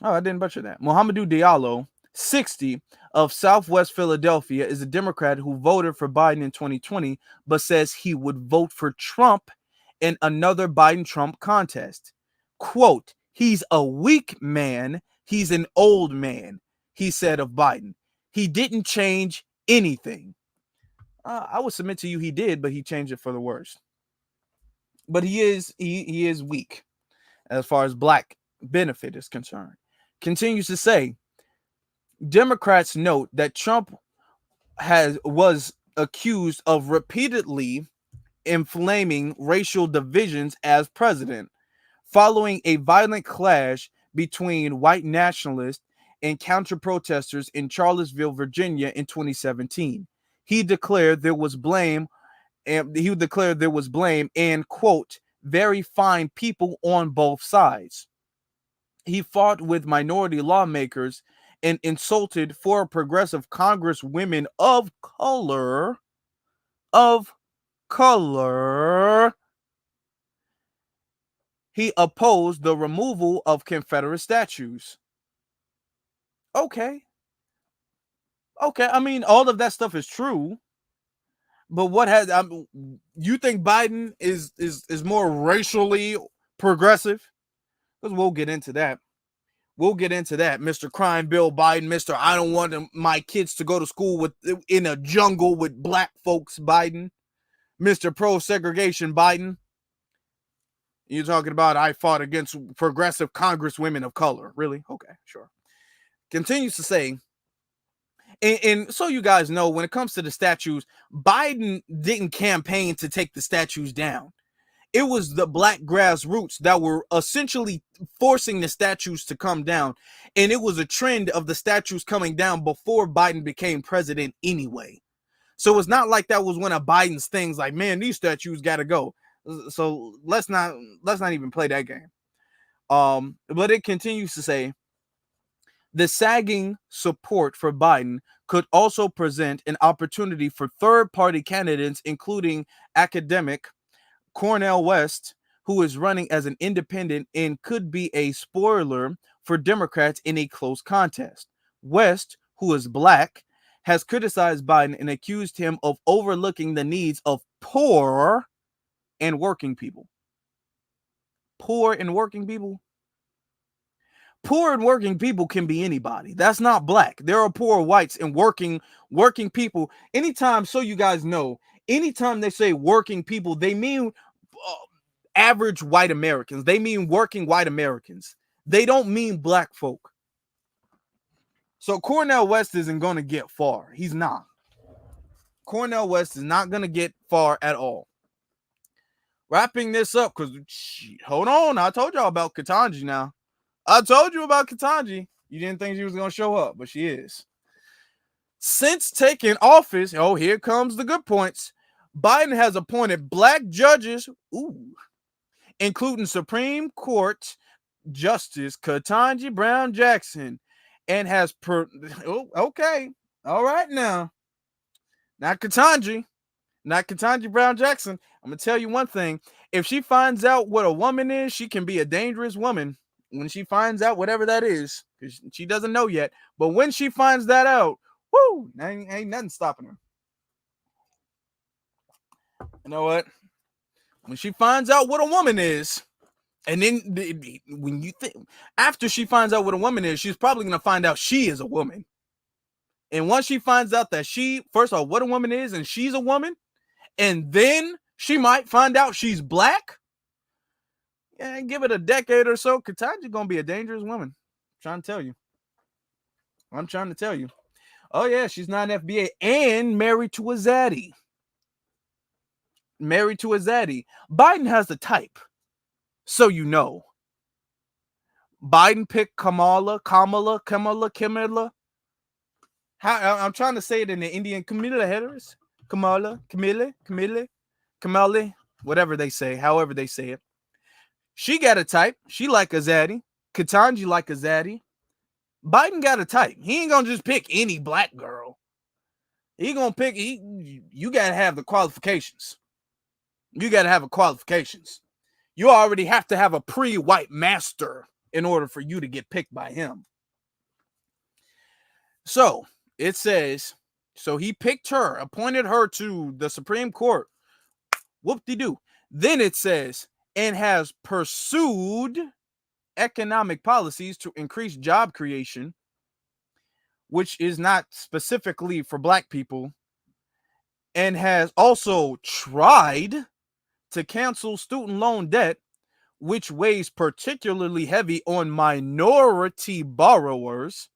Speaker 2: Oh, I didn't butcher that. Muhammadu Diallo, 60 of Southwest Philadelphia is a Democrat who voted for Biden in 2020, but says he would vote for Trump in another Biden-Trump contest. Quote, he's a weak man. He's an old man, he said of Biden. He didn't change anything. I would submit to you he did, but he changed it for the worse. But he is weak as far as black benefit is concerned. Continues to say, Democrats note that Trump was accused of repeatedly inflaming racial divisions as president, following a violent clash between white nationalists and counter-protesters in Charlottesville, Virginia in 2017. He declared there was blame and quote, very fine people on both sides. He fought with minority lawmakers and insulted four progressive congresswomen of color. He opposed the removal of Confederate statues. Okay. I mean, all of that stuff is true. But what has you think Biden is more racially progressive? Because we'll get into that. Mr. Crime Bill Biden, Mr. I don't want my kids to go to school in a jungle with black folks Biden, Mr. Pro Segregation Biden. You're talking about I fought against progressive congresswomen of color. Really? Okay, sure. Continues to say, and so you guys know, when it comes to the statues, Biden didn't campaign to take the statues down. It was the black grassroots that were essentially forcing the statues to come down. And it was a trend of the statues coming down before Biden became president anyway. So it's not like that was one of Biden's things like, man, these statues got to go. So let's not even play that game. But it continues to say, the sagging support for Biden could also present an opportunity for third-party candidates, including academic Cornel West, who is running as an independent and could be a spoiler for Democrats in a close contest. West, who is black, has criticized Biden and accused him of overlooking the needs of poor and working people. Poor and working people? Poor and working people can be anybody. That's not black. There are poor whites and working people. Anytime, so you guys know, anytime they say working people, they mean average white Americans. They mean working white Americans. They don't mean black folk. So Cornel West isn't going to get far. He's not. Cornel West is not going to get far at all. Wrapping this up, because hold on, I told y'all about Ketanji now. I told you about Ketanji. You didn't think she was going to show up, but she is. Since taking office, here comes the good points. Biden has appointed black judges, including Supreme Court Justice Ketanji Brown Jackson, and has okay, all right now, not Ketanji Brown Jackson. I'm gonna tell you one thing: if she finds out what a woman is, she can be a dangerous woman. When she finds out whatever that is, because she doesn't know yet, but when she finds that out, ain't nothing stopping her. You know what? When she finds out what a woman is, and then when you think after she finds out what a woman is, she's probably gonna find out she is a woman. And once she finds out that first of all, what a woman is, and she's a woman, and then she might find out she's black. Yeah, give it a decade or so, Ketanji's gonna be a dangerous woman. I'm trying to tell you. Oh yeah, she's not an FBA and married to a zaddy. Biden has the type, so you know. Biden picked Kamala. I'm trying to say it in the Indian Kamala Harris. Kamala, whatever they say, however they say it. She got a type. She like a zaddy. Ketanji like a zaddy. Biden got a type. He ain't gonna just pick any black girl. He gonna pick. You gotta have the qualifications. You already have to have a pre-white master in order for you to get picked by him. So it says, so he picked her, appointed her to the Supreme Court. Whoop-de-doo. Then it says, and has pursued economic policies to increase job creation, which is not specifically for black people, and has also tried to cancel student loan debt, which weighs particularly heavy on minority borrowers.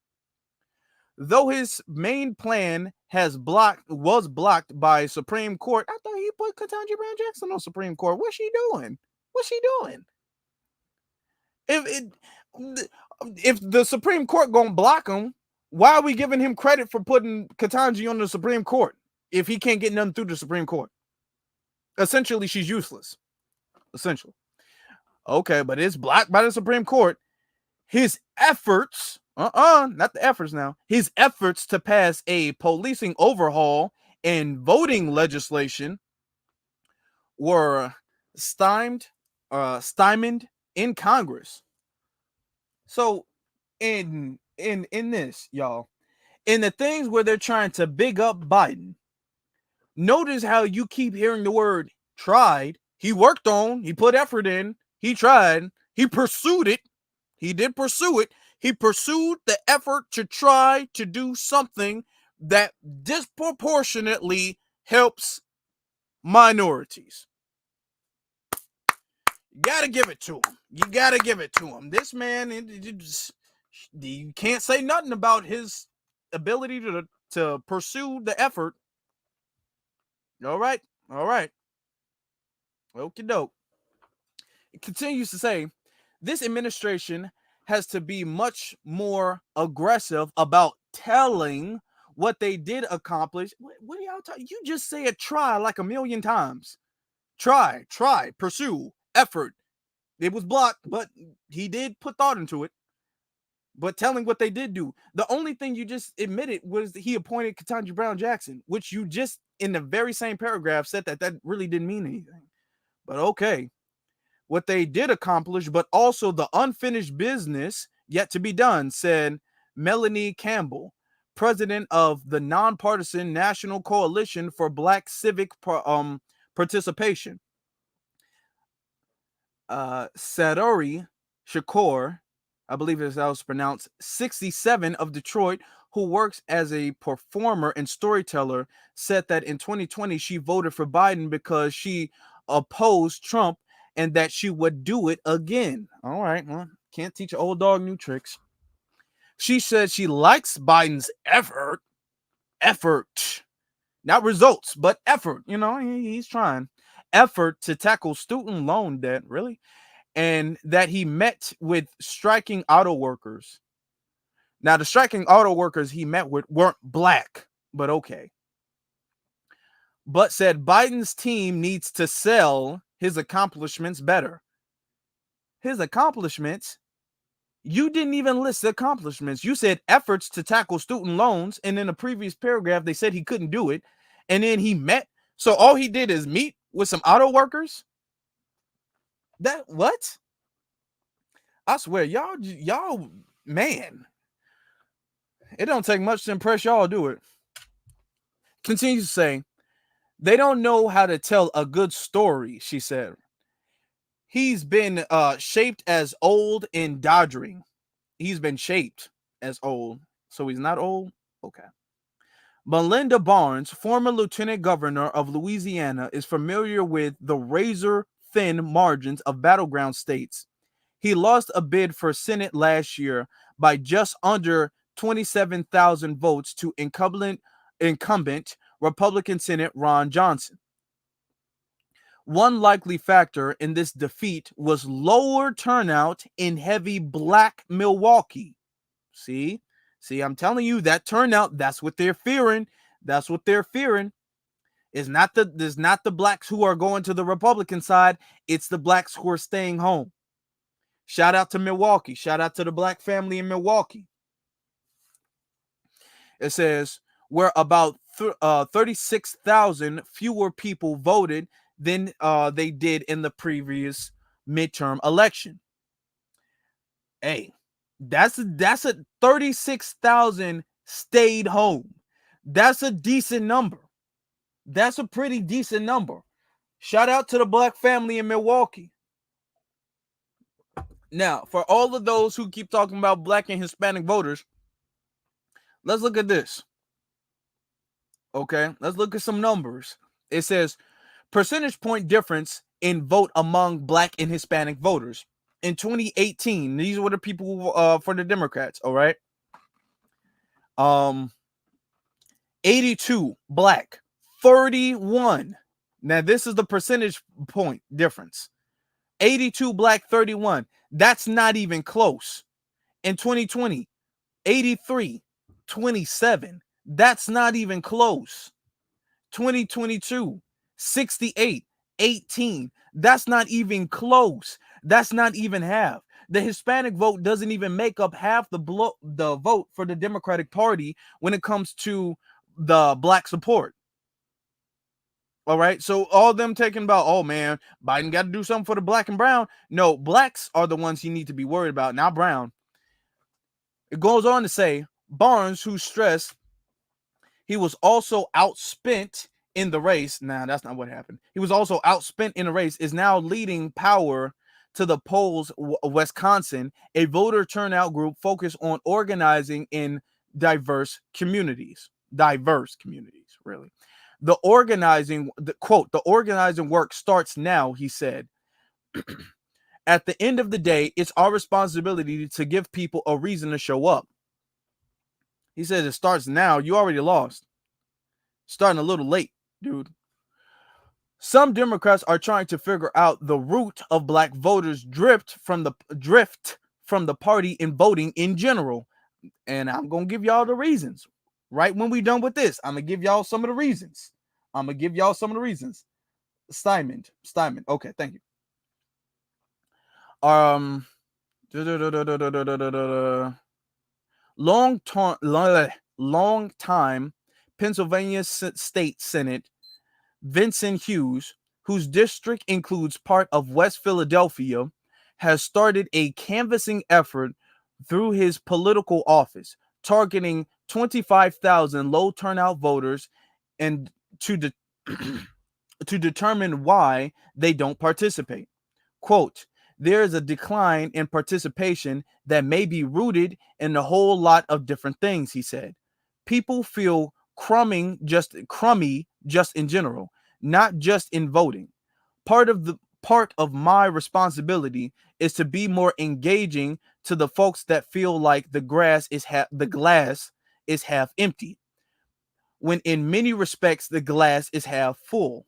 Speaker 2: Though his main plan was blocked by Supreme Court. I thought he put Ketanji Brown Jackson on Supreme Court. What's she doing? What's she doing? If the Supreme Court gonna block him, why are we giving him credit for putting Ketanji on the Supreme Court if he can't get nothing through the Supreme Court? Essentially, she's useless. Essentially. Okay, but it's blocked by the Supreme Court. His efforts, not the efforts now, his efforts to pass a policing overhaul and voting legislation were stymied in Congress. So in this, y'all, in the things where they're trying to big up Biden, notice how you keep hearing the word tried. He worked on, he put effort in, he tried, he pursued it. He did pursue it. He pursued the effort to try to do something that disproportionately helps minorities. You gotta give it to him. You gotta give it to him. This man, you can't say nothing about his ability to pursue the effort. All right. Okie doke. It continues to say, this administration has to be much more aggressive about telling what they did accomplish. What are y'all talking? You just say a try like a million times. Try, pursue, effort. It was blocked, but he did put thought into it. But telling what they did do. The only thing you just admitted was that he appointed Ketanji Brown Jackson, which you just in the very same paragraph said that really didn't mean anything. But okay. What they did accomplish, but also the unfinished business yet to be done, said Melanie Campbell, president of the nonpartisan National Coalition for Black Civic Participation. Sadori Shakur, I believe it's how it's pronounced, 67 of Detroit, who works as a performer and storyteller, said that in 2020 she voted for Biden because she opposed Trump and that she would do it again. All right, well, can't teach an old dog new tricks. She said she likes Biden's effort, not results, but effort. You know, he's trying effort to tackle student loan debt, really, and that he met with striking auto workers. Now, the striking auto workers he met with weren't black, but okay. But said Biden's team needs to sell his accomplishments better. His accomplishments? You didn't even list the accomplishments. You said efforts to tackle student loans, and in the previous paragraph, they said he couldn't do it, and then he met. So all he did is meet with some auto workers? That what? I swear, y'all, man, it don't take much to impress y'all, do it. Continues to say, they don't know how to tell a good story, she said. He's been shaped as old and doddering. He's been shaped as old, so he's not old? Okay. Melinda Barnes, former lieutenant governor of Louisiana, is familiar with the razor-thin margins of battleground states. He lost a bid for Senate last year by just under 27,000 votes to incumbent Republican Senate Ron Johnson. One likely factor in this defeat was lower turnout in heavy black Milwaukee. See, I'm telling you, that turnout, that's what they're fearing. That's what they're fearing. It's not the blacks who are going to the Republican side. It's the blacks who are staying home. Shout out to Milwaukee. Shout out to the black family in Milwaukee. It says, where about 36,000 fewer people voted than they did in the previous midterm election. Hey, that's a 36,000 stayed home. That's a decent number. That's a pretty decent number. Shout out to the black family in Milwaukee. Now, for all of those who keep talking about black and Hispanic voters, let's look at this. Okay, let's look at some numbers. It says percentage point difference in vote among black and Hispanic voters. In 2018, these were the people for the Democrats, all right? 82 black, 31. Now, this is the percentage point difference. 82 black, 31. That's not even close. In 2020, 83, 27. That's not even close. 2022, 68, 18. That's not even close. That's not even half. The Hispanic vote doesn't even make up half the vote for the Democratic Party when it comes to the black support. All right. So all them taking about, oh man, Biden got to do something for the black and brown. No, blacks are the ones you need to be worried about, not brown. It goes on to say Barnes, who stressed he was also outspent in the race. Nah, that's not what happened. He was also outspent in the race, is now leading power to the polls, Wisconsin, a voter turnout group focused on organizing in diverse communities, really. The organizing work starts now, he said. At the end of the day, it's our responsibility to give people a reason to show up. He says it starts now. You already lost. Starting a little late, dude. Some Democrats are trying to figure out the root of black voters' drift from the party in voting in general. And I'm going to give y'all the reasons. Right when we're done with this, I'm going to give y'all some of the reasons. Stymond. Okay, thank you. Long time Pennsylvania State Senate Vincent Hughes, whose district includes part of West Philadelphia, has started a canvassing effort through his political office, targeting 25,000 low turnout voters and to determine why they don't participate. Quote, there is a decline in participation that may be rooted in a whole lot of different things, he said. People feel crummy just in general, not just in voting. Part of my responsibility is to be more engaging to the folks that feel like the glass is half empty, when in many respects the glass is half full.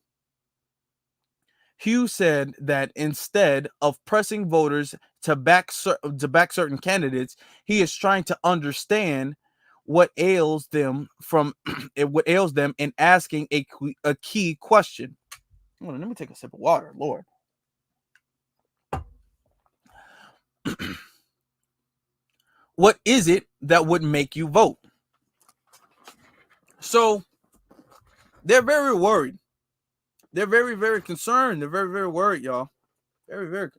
Speaker 2: Hughes said that instead of pressing voters to back certain candidates, he is trying to understand what ails them and asking a key question. Hold on, let me take a sip of water, Lord. What is it that would make you vote? So they're very worried. They're very, very concerned. They're very, very worried, y'all. Very, very.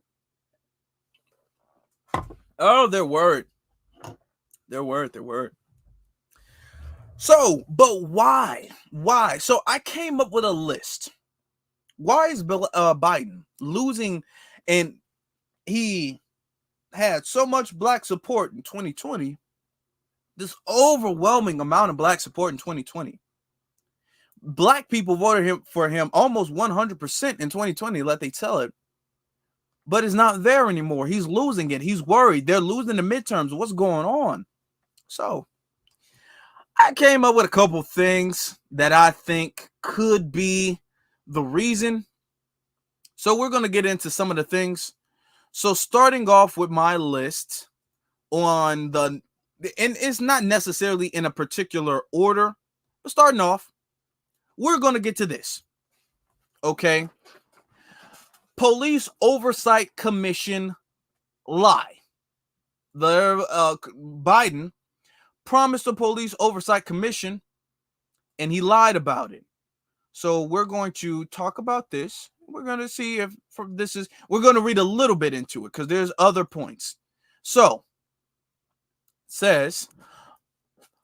Speaker 2: Oh, they're worried. They're worried. So, but why? Why? So I came up with a list. Why is Biden losing? And he had so much black support in 2020. This overwhelming amount of black support in 2020. Black people voted for him almost 100% in 2020, let they tell it. But it's not there anymore. He's losing it. He's worried. They're losing the midterms. What's going on? So I came up with a couple things that I think could be the reason. So we're going to get into some of the things. So starting off with my list and it's not necessarily in a particular order, but starting off, we're going to get to this. Okay. Police Oversight Commission lie. Biden promised a police oversight commission and he lied about it. So we're going to talk about this. We're going to see if we're going to read a little bit into it because there's other points. So it says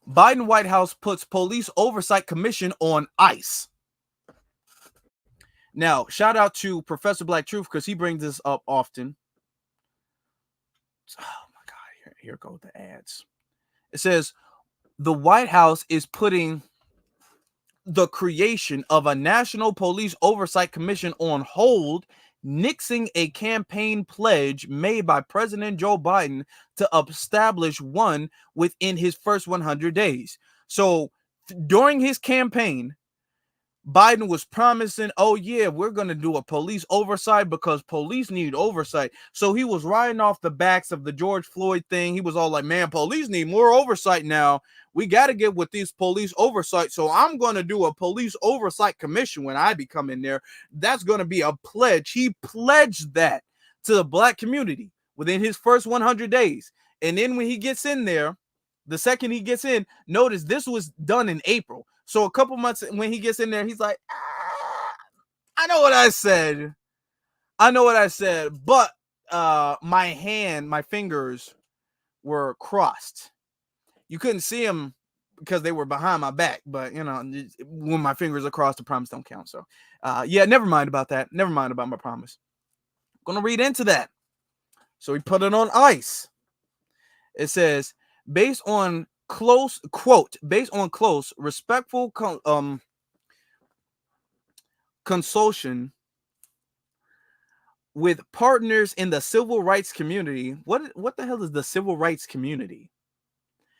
Speaker 2: Biden White House puts Police Oversight Commission on ice. Now, shout out to Professor Black Truth because he brings this up often. Oh my God, here go the ads. It says the White House is putting the creation of a National Police Oversight Commission on hold, nixing a campaign pledge made by President Joe Biden to establish one within his first 100 days. So during his campaign, Biden was promising, oh yeah, we're going to do a police oversight because police need oversight. So he was riding off the backs of the George Floyd thing. He was all like, man, police need more oversight now. We got to get with these police oversight. So I'm going to do a police oversight commission when I become in there. That's going to be a pledge. He pledged that to the Black community within his first 100 days. And then when he gets in there, the second he gets in, notice this was done in April. So a couple months when he gets in there, he's like, I know what I said. But my fingers were crossed. You couldn't see them because they were behind my back. But, you know, when my fingers are crossed, the promise don't count. So, yeah, never mind about that. Never mind about my promise. I'm going to read into that. So he put it on ice. It says, based on close, respectful consultation with partners in the civil rights community. What the hell is the civil rights community?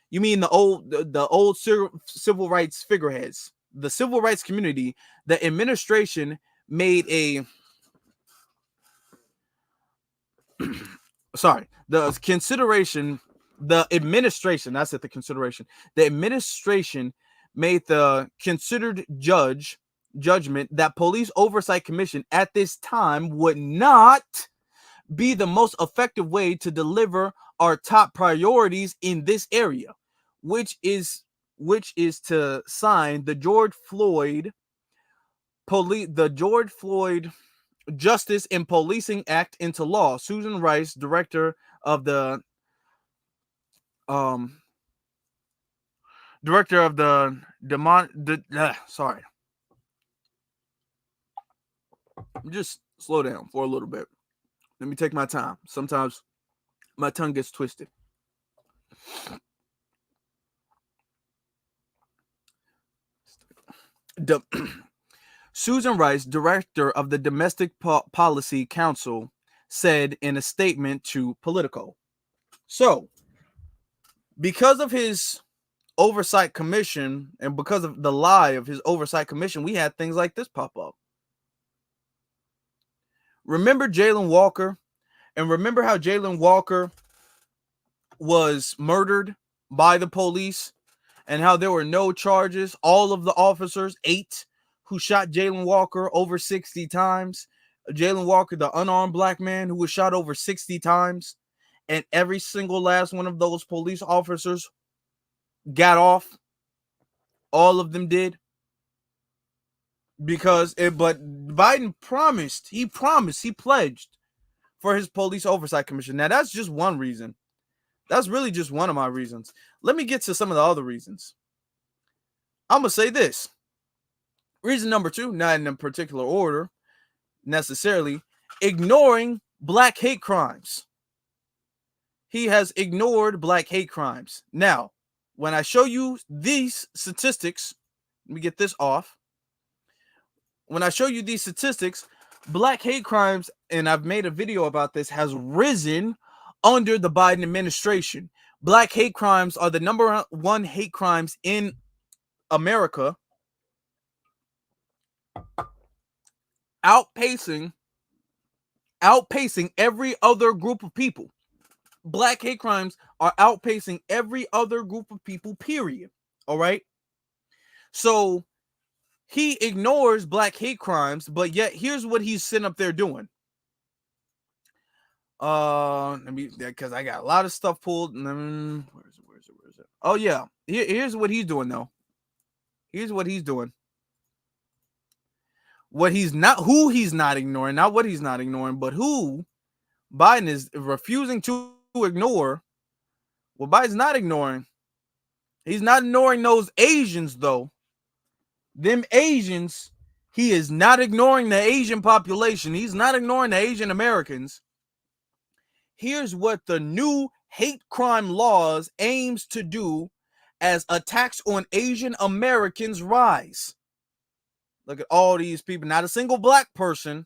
Speaker 2: You mean the old civil rights figureheads? The civil rights community, the administration made a the administration made the considered judgment that police oversight commission at this time would not be the most effective way to deliver our top priorities in this area, which is to sign the George Floyd Justice in Policing Act into law. Susan Rice, director of the sorry. Just slow down for a little bit. Let me take my time. Sometimes my tongue gets twisted. Susan Rice, director of the Domestic Policy Council, said in a statement to Politico. So, because of his oversight commission and because of the lie of his oversight commission, we had things like this pop up. Remember Jayland Walker? And remember how Jayland Walker was murdered by the police and how there were no charges? All of the officers, 8 who shot Jayland Walker over 60 times. Jayland Walker, the unarmed black man who was shot over 60 times. And every single last one of those police officers got off. All of them did. But Biden he pledged for his police oversight commission. Now, that's just one reason. That's really just one of my reasons. Let me get to some of the other reasons. I'm going to say this. Reason number 2, not in a particular order, necessarily, ignoring black hate crimes. He has ignored black hate crimes. Now, when I show you these statistics, let me get this off. When I show you these statistics, black hate crimes, and I've made a video about this, has risen under the Biden administration. Black hate crimes are the number 1 hate crimes in America, outpacing every other group of people. Black hate crimes are outpacing every other group of people, period. All right? So he ignores black hate crimes, but yet here's what he's sitting up there doing. Because I got a lot of stuff pulled. Where is it? Oh yeah, here's what he's doing though. Here's what he's doing. Who he's not ignoring, not what he's not ignoring, but who Biden is refusing to ignore. What Biden's not ignoring He's not ignoring those Asians, though. Them Asians, he is not ignoring the Asian population. He's not ignoring the Asian Americans. Here's what the new hate crime laws aims to do as attacks on Asian Americans rise. Look at all these people. Not a single black person.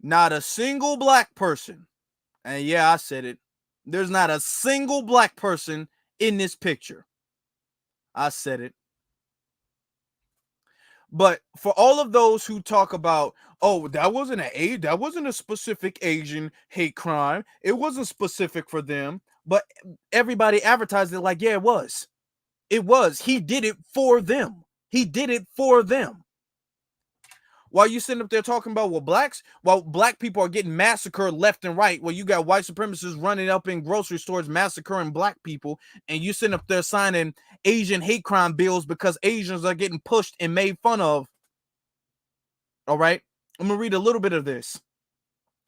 Speaker 2: Not a single black person. And yeah, I said it. There's not a single black person in this picture. I said it. But for all of those who talk about, oh, that wasn't a specific Asian hate crime. It wasn't specific for them. But everybody advertised it like, yeah, it was. It was. He did it for them. He did it for them. While you sitting up there talking about, while black people are getting massacred left and right, while you got white supremacists running up in grocery stores massacring black people, and you sitting up there signing Asian hate crime bills because Asians are getting pushed and made fun of. All right, I'm gonna read a little bit of this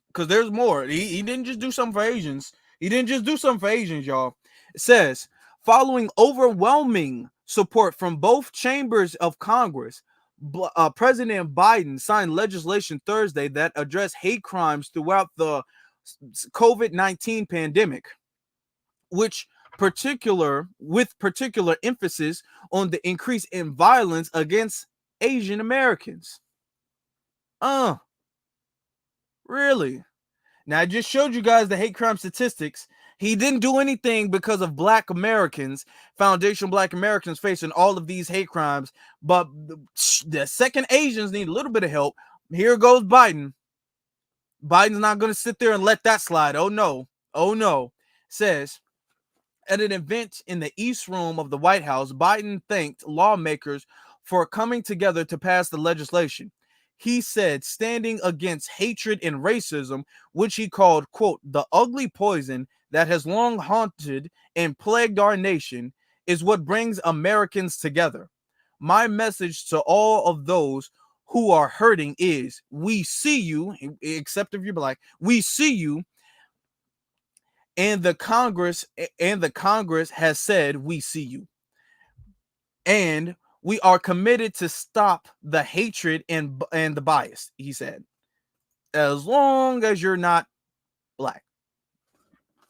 Speaker 2: because there's more. He didn't just do something for Asians. He didn't just do something for Asians, y'all. It says, following overwhelming support from both chambers of Congress, President Biden signed legislation Thursday that addressed hate crimes throughout the COVID-19 pandemic, with particular emphasis on the increase in violence against Asian Americans. Really? Now, I just showed you guys the hate crime statistics. He didn't do anything because of black Americans, foundational black Americans facing all of these hate crimes. But the second Asians need a little bit of help. Here goes Biden. Biden's not going to sit there and let that slide. Oh, no. Oh, no. Says, at an event in the East Room of the White House, Biden thanked lawmakers for coming together to pass the legislation. He said, standing against hatred and racism, which he called, quote, the ugly poison that has long haunted and plagued our nation, is what brings Americans together. My message to all of those who are hurting is, we see you, except if you're black, we see you, and the Congress has said, we see you. And we are committed to stop the hatred and the bias, he said. As long as you're not black.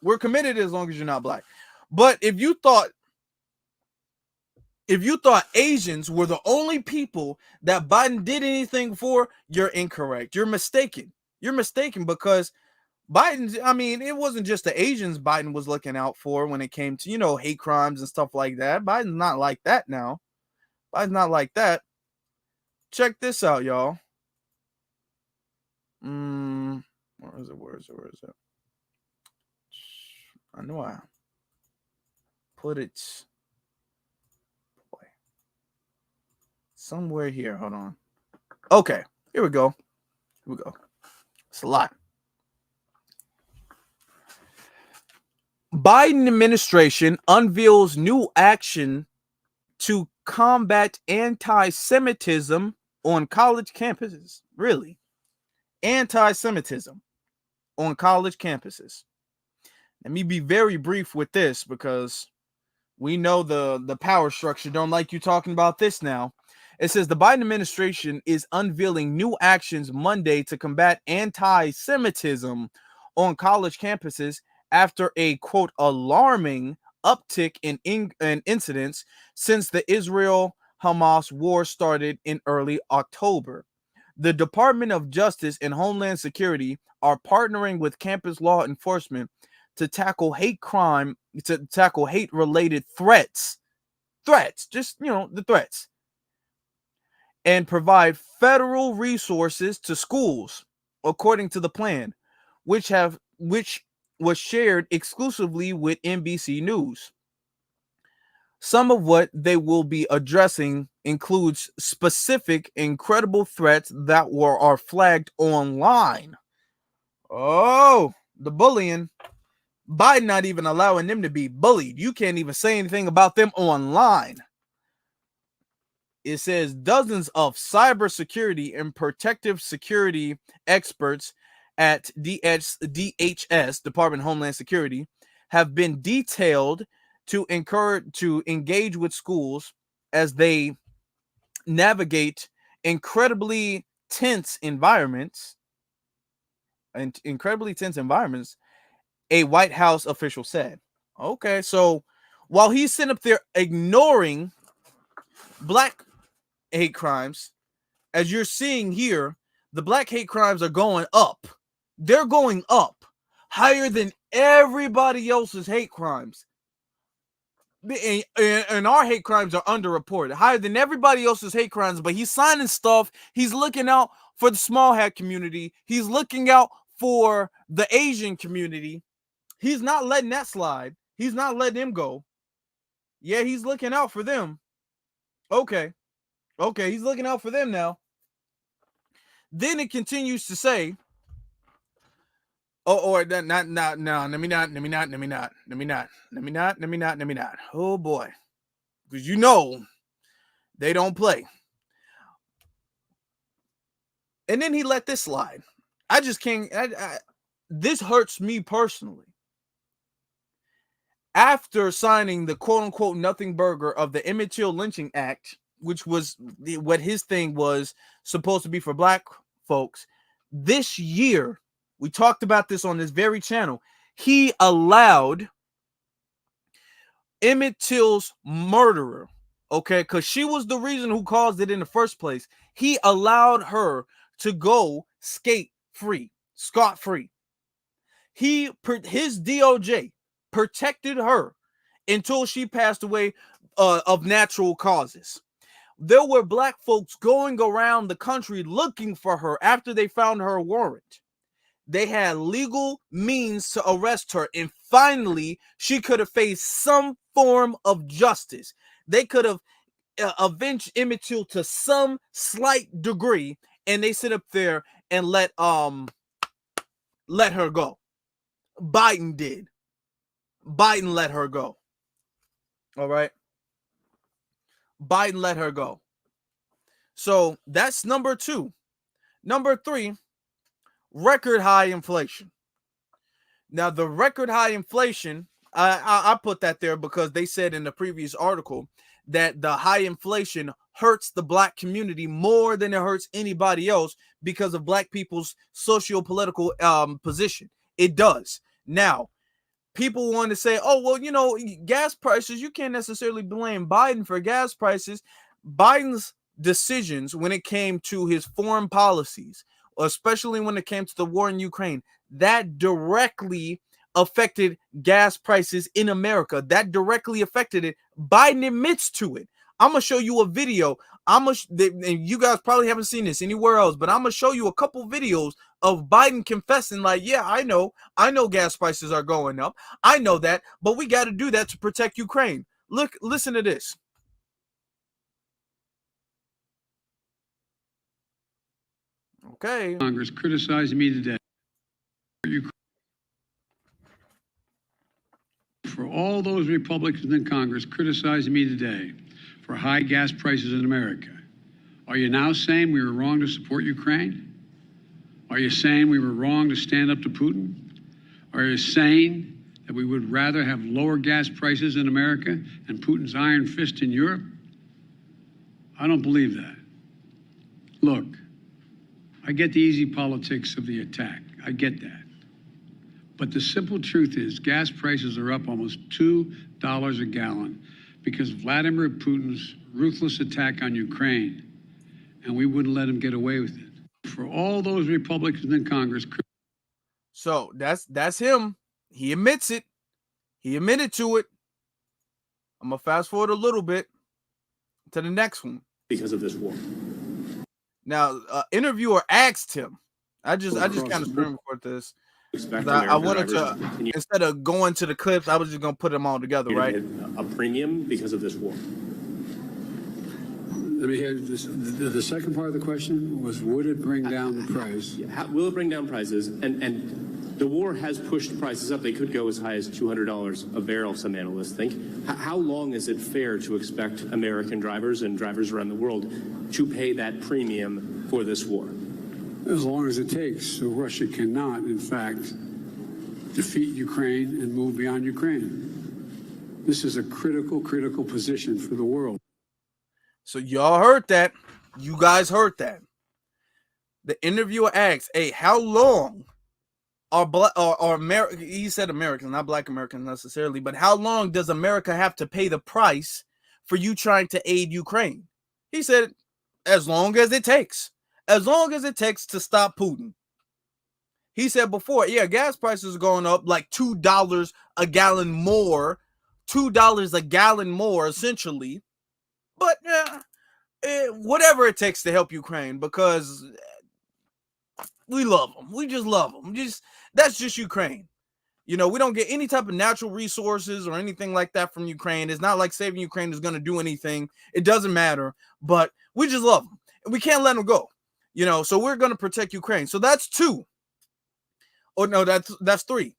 Speaker 2: We're committed as long as you're not black. But if you thought Asians were the only people that Biden did anything for, you're incorrect. You're mistaken. You're mistaken because Biden, I mean, it wasn't just the Asians Biden was looking out for when it came to, hate crimes and stuff like that. Biden's not like that now. Biden's not like that. Check this out, y'all. Where is it? I know I put it somewhere here. Hold on. Okay, here we go. It's a lot. Biden administration unveils new action to combat anti-Semitism on college campuses. Really? Anti-Semitism on college campuses. Let me be very brief with this because we know the power structure don't like you talking about this now. It says the Biden administration is unveiling new actions Monday to combat anti-Semitism on college campuses after a, quote, alarming uptick in incidents since the Israel-Hamas war started in early October. The Department of Justice and Homeland Security are partnering with campus law enforcement to tackle hate-related threats, just, the threats, and provide federal resources to schools, according to the plan, which was shared exclusively with NBC News. Some of what they will be addressing includes specific incredible threats that are flagged online. Oh, the bullying. Biden not even allowing them to be bullied. You can't even say anything about them online. It says dozens of cybersecurity and protective security experts at DHS, Department of Homeland Security, have been detailed to engage with schools as they navigate incredibly tense environments, a White House official said. Okay, so while he's sitting up there ignoring black hate crimes, as you're seeing here, the black hate crimes are going up. They're going up higher than everybody else's hate crimes. And our hate crimes are underreported, higher than everybody else's hate crimes. But he's signing stuff. He's looking out for the small hat community. He's looking out for the Asian community. He's not letting that slide. He's not letting him go. Yeah, he's looking out for them. Okay, he's looking out for them now. Then it continues to say, oh, or not. No, let me not. Oh boy, because you know they don't play. And then he let this slide. I just can't. This hurts me personally. After signing the quote unquote nothing burger of the Emmett Till Lynching Act, which was what his thing was supposed to be for black folks, this year, we talked about this on this very channel, he allowed Emmett Till's murderer, okay, because she was the reason who caused it in the first place. He allowed her to go scot-free. His DOJ protected her until she passed away of natural causes. There were black folks going around the country looking for her after they found her warrant. They had legal means to arrest her, and finally she could have faced some form of justice. They could have avenged Emmett Till to some slight degree, and they sit up there and let her go. Biden did. Biden let her go. All right. Biden let her go. So that's number 2. Number 3, record high inflation. Now, the record high inflation, I put that there because they said in the previous article that the high inflation hurts the black community more than it hurts anybody else because of black people's socio-political position. It does. Now, people want to say, oh, well, you know, gas prices, you can't necessarily blame Biden for gas prices. Biden's decisions when it came to his foreign policies, especially when it came to the war in Ukraine, that directly affected gas prices in America. That directly affected it. Biden admits to it. I'm going to show you a video. And you guys probably haven't seen this anywhere else, but I'm going to show you a couple videos of Biden confessing like, yeah, I know gas prices are going up. I know that, but we got to do that to protect Ukraine. Look, listen to this. Okay.
Speaker 3: Congress criticized me today for all those Republicans in Congress criticizing me today for high gas prices in America. Are you now saying we were wrong to support Ukraine? Are you saying we were wrong to stand up to Putin? Are you saying that we would rather have lower gas prices in America and Putin's iron fist in Europe? I don't believe that. Look, I get the easy politics of the attack. I get that. But the simple truth is gas prices are up almost $2 a gallon because of Vladimir Putin's ruthless attack on Ukraine, and we wouldn't let him get away with it. For all those Republicans in Congress.
Speaker 2: So that's him. He admits it. He admitted to it. I'm going to fast forward a little bit to the next one.
Speaker 4: Because of this war.
Speaker 2: Now, interviewer asked him. I just kind of screamed for this. I wanted to, instead of going to the clips, I was just going to put them all together, right?
Speaker 4: A premium because of this war.
Speaker 3: Let me hear this. The second part of the question was, would it bring down the price?
Speaker 4: Will it bring down prices? And the war has pushed prices up. They could go as high as $200 a barrel, some analysts think. How long is it fair to expect American drivers and drivers around the world to pay that premium for this war?
Speaker 3: As long as it takes. So Russia cannot, in fact, defeat Ukraine and move beyond Ukraine. This is a critical position for the world.
Speaker 2: So y'all heard that. You guys heard that. The interviewer asked, hey, how long are America, he said Americans, not black Americans necessarily, but how long does America have to pay the price for you trying to aid Ukraine? He said, as long as it takes. As long as it takes to stop Putin. He said before, yeah, gas prices are going up like $2 a gallon more. $2 a gallon more, essentially. But whatever it takes to help Ukraine, because we love them. We just love them. That's just Ukraine. You know, we don't get any type of natural resources or anything like that from Ukraine. It's not like saving Ukraine is going to do anything. It doesn't matter. But we just love them. And we can't let them go. You know, so we're going to protect Ukraine. So that's 2. Oh, no, that's 3.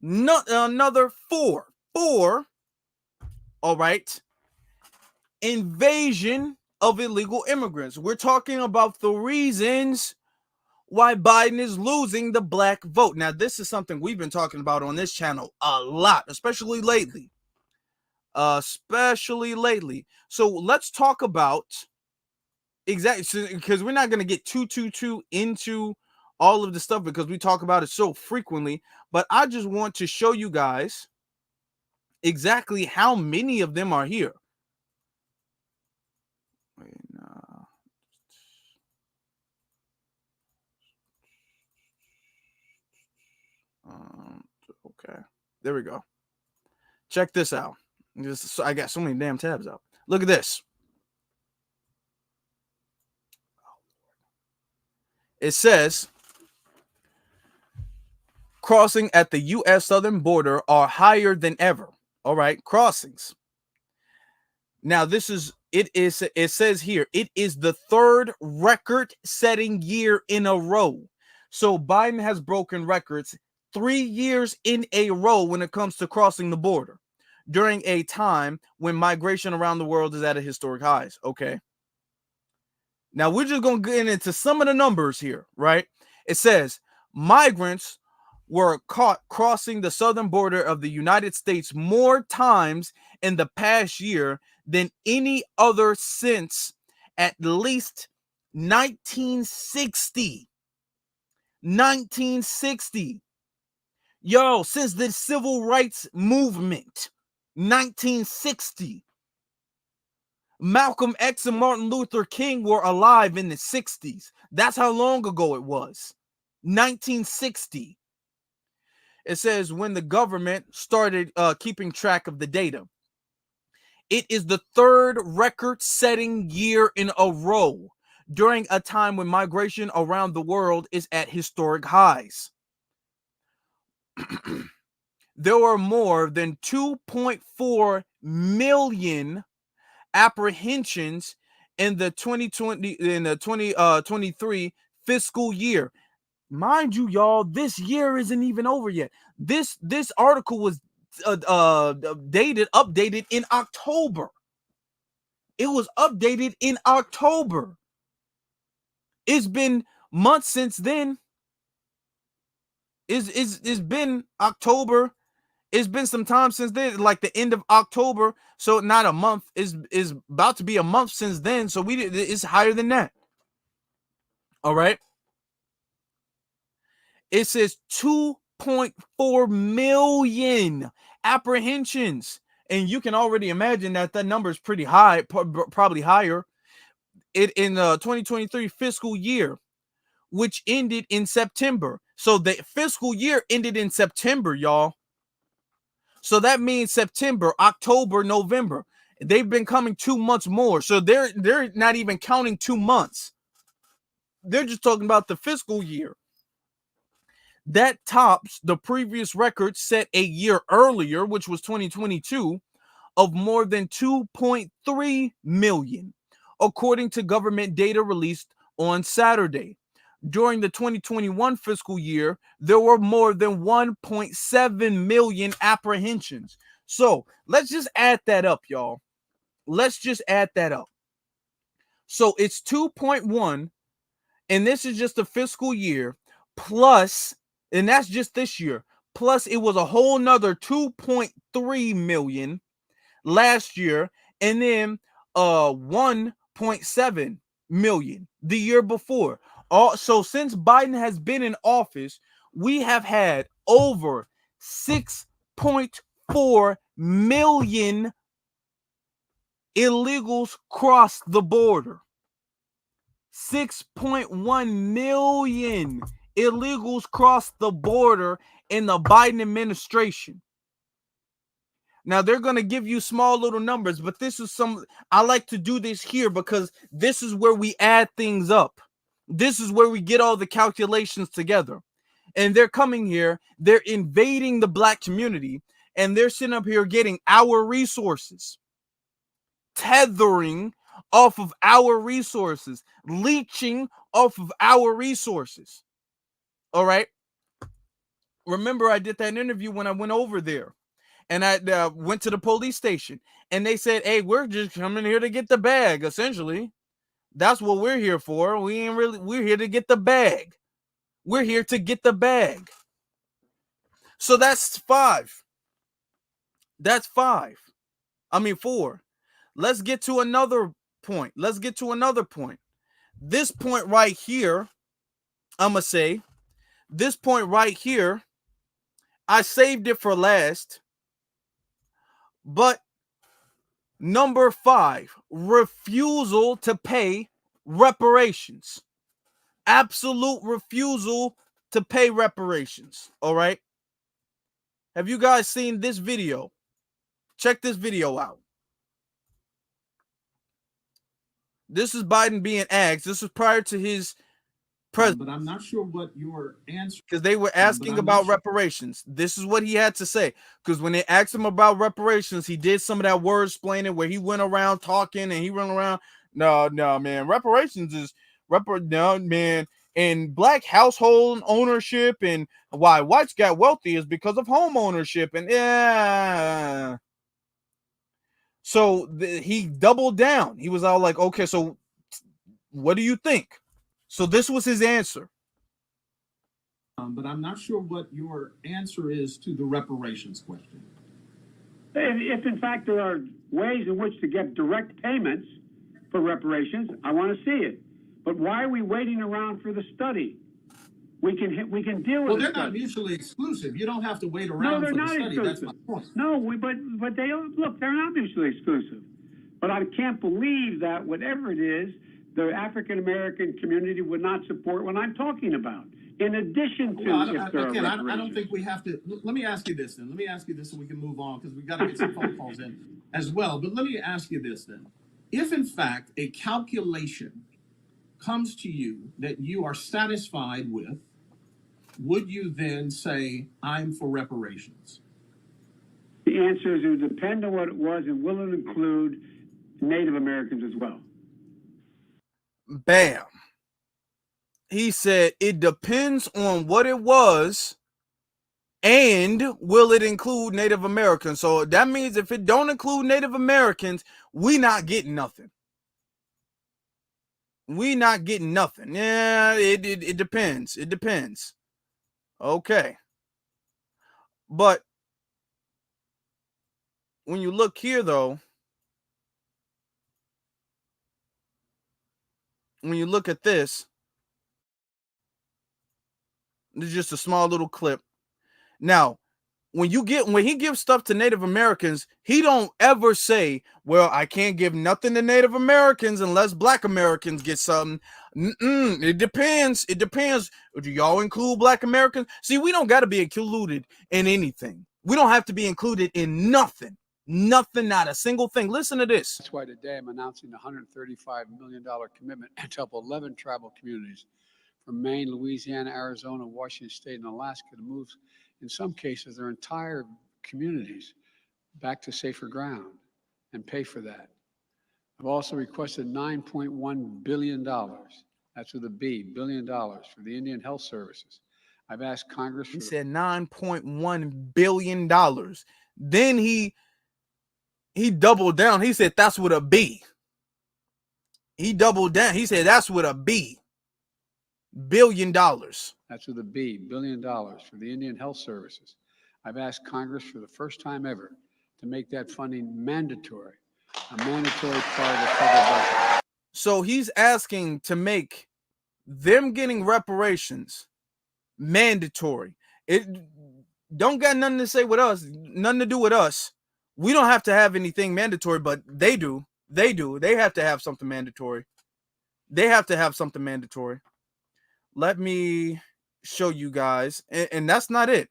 Speaker 2: Another 4. 4. All right. Invasion of illegal immigrants. We're talking about the reasons why Biden is losing the black vote. Now, this is something we've been talking about on this channel a lot, especially lately. So let's talk about exactly, because we're not going to get too into all of the stuff because we talk about it so frequently. But I just want to show you guys exactly how many of them are here. Okay, there we go. Check this out. I got so many damn tabs out. Look at this. It says crossing at the U.S. southern border are higher than ever. All right, crossings. Now it says here, it is the 3rd record-setting year in a row. So Biden has broken records 3 years in a row when it comes to crossing the border during a time when migration around the world is at a historic highs. Okay. Now we're just going to get into some of the numbers here, right? It says migrants were caught crossing the southern border of the United States more times in the past year than any other since at least 1960. 1960. Yo, since the civil rights movement. 1960. Malcolm X and Martin Luther King were alive in the 60s. That's how long ago it was. 1960. It says when the government started keeping track of the data. It is the 3rd record-setting year in a row during a time when migration around the world is at historic highs. There were more than 2.4 million apprehensions in the 2023 fiscal year. Mind you, y'all, this year isn't even over yet. This article was updated in October. It was updated in October. It's been months since then. It's been October. It's been some time since then, like the end of October. So not a month. Is about to be a month since then. So it's higher than that. All right. It says 2.4 million apprehensions. And you can already imagine that number is pretty high, probably higher. It in the 2023 fiscal year, which ended in September. So the fiscal year ended in September, y'all. So that means September, October, November. They've been coming 2 months more. So they're not even counting 2 months. They're just talking about the fiscal year. That tops the previous record set a year earlier, which was 2022, of more than 2.3 million, according to government data released on Saturday. During the 2021 fiscal year, there were more than 1.7 million apprehensions. So let's just add that up, y'all. Let's just add that up. So it's 2.1, and this is just the fiscal year, plus, and that's just this year, plus it was a whole nother 2.3 million last year, and then 1.7 million the year before. So since Biden has been in office, we have had over 6.4 million illegals cross the border. 6.1 million illegals crossed the border in the Biden administration. Now they're going to give you small little numbers, but this is I like to do this here because this is where we add things up. This is where we get all the calculations together. And they're coming here, they're invading the black community, and they're sitting up here getting our resources, tethering off of our resources, leeching off of our resources. All right. Remember, I did that interview when I went over there. And I went to the police station, and they said, "Hey, we're just coming here to get the bag." Essentially, that's what we're here for. We're here to get the bag. We're here to get the bag. So that's 5. That's 5. I mean 4. Let's get to another point. This point right here, I'm gonna say, this point right here, I saved it for last. But number 5, refusal to pay reparations. Absolute refusal to pay reparations. All right. Have you guys seen this video? Check this video out. This is Biden being asked. This is prior to his president.
Speaker 5: But I'm not sure what your answer,
Speaker 2: because they were asking about reparations. This is what he had to say. Because when they asked him about reparations, he did some of that word explaining where he went around talking and he went around. No, man. Reparations is no, man. And black household ownership and why whites got wealthy is because of home ownership. And yeah. So he doubled down. He was all like, okay, so what do you think? So this was his answer.
Speaker 5: But I'm not sure what your answer is to the reparations question.
Speaker 3: If in fact there are ways in which to get direct payments for reparations, I want to see it. But why are we waiting around for the study? We can deal with it.
Speaker 5: Well, they're not mutually exclusive. You don't have to wait around for the study.
Speaker 3: Exclusive.
Speaker 5: That's my point.
Speaker 3: No, but they look, they're not mutually exclusive. But I can't believe that whatever it is, the African American community would not support what I'm talking about. In addition to,
Speaker 5: I don't think we have to. Let me ask you this then. Let me ask you this so we can move on because we've got to get some phone calls in as well. But let me ask you this then. If in fact a calculation comes to you that you are satisfied with, would you then say, I'm for reparations?
Speaker 3: The answer is it would depend on what it was, and will it include Native Americans as well?
Speaker 2: Bam. He said it depends on what it was and will it include Native Americans. So that means if it don't include Native Americans, we not getting nothing. We not getting nothing. Yeah, it depends. It depends. Okay. But when you look here though, when you look at this, it's just a small little clip. Now, when he gives stuff to Native Americans, he don't ever say, well, I can't give nothing to Native Americans unless black Americans get something. It depends. It depends. Do y'all include black Americans? See, we don't got to be included in anything. We don't have to be included in nothing. Nothing, not a single thing. Listen to this.
Speaker 3: That's why today I'm announcing a $135 million commitment to help 11 tribal communities from Maine, Louisiana, Arizona, Washington State, and Alaska to move, in some cases, their entire communities back to safer ground and pay for that. I've also requested $9.1 billion, that's with a B, $1 billion for the Indian Health Services. I've asked Congress for—
Speaker 2: He said $9.1 billion. Then he doubled down. He said that's with a B. He doubled down. He said that's with a B. $1 billion.
Speaker 3: That's with a B, $1 billion for the Indian Health Services. I've asked Congress for the first time ever to make that funding mandatory, a mandatory part of the federal budget.
Speaker 2: So he's asking to make them getting reparations mandatory. It don't got nothing to say with us, nothing to do with us. We don't have to have anything mandatory, but they do. They do. They have to have something mandatory. They have to have something mandatory. Let me show you guys. And that's not it.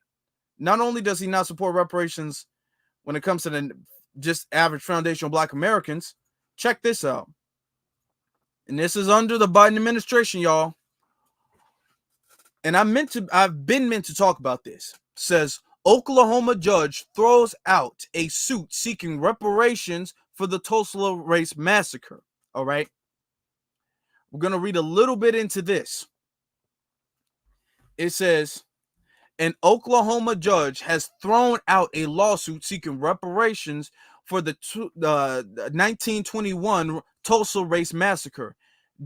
Speaker 2: Not only does he not support reparations when it comes to the just average foundational Black Americans, check this out. And this is under the Biden administration, y'all. And I've been meant to talk about this. Says Oklahoma judge throws out a suit seeking reparations for the Tulsa race massacre. All right. We're going to read a little bit into this. It says an Oklahoma judge has thrown out a lawsuit seeking reparations for the 1921 Tulsa race massacre,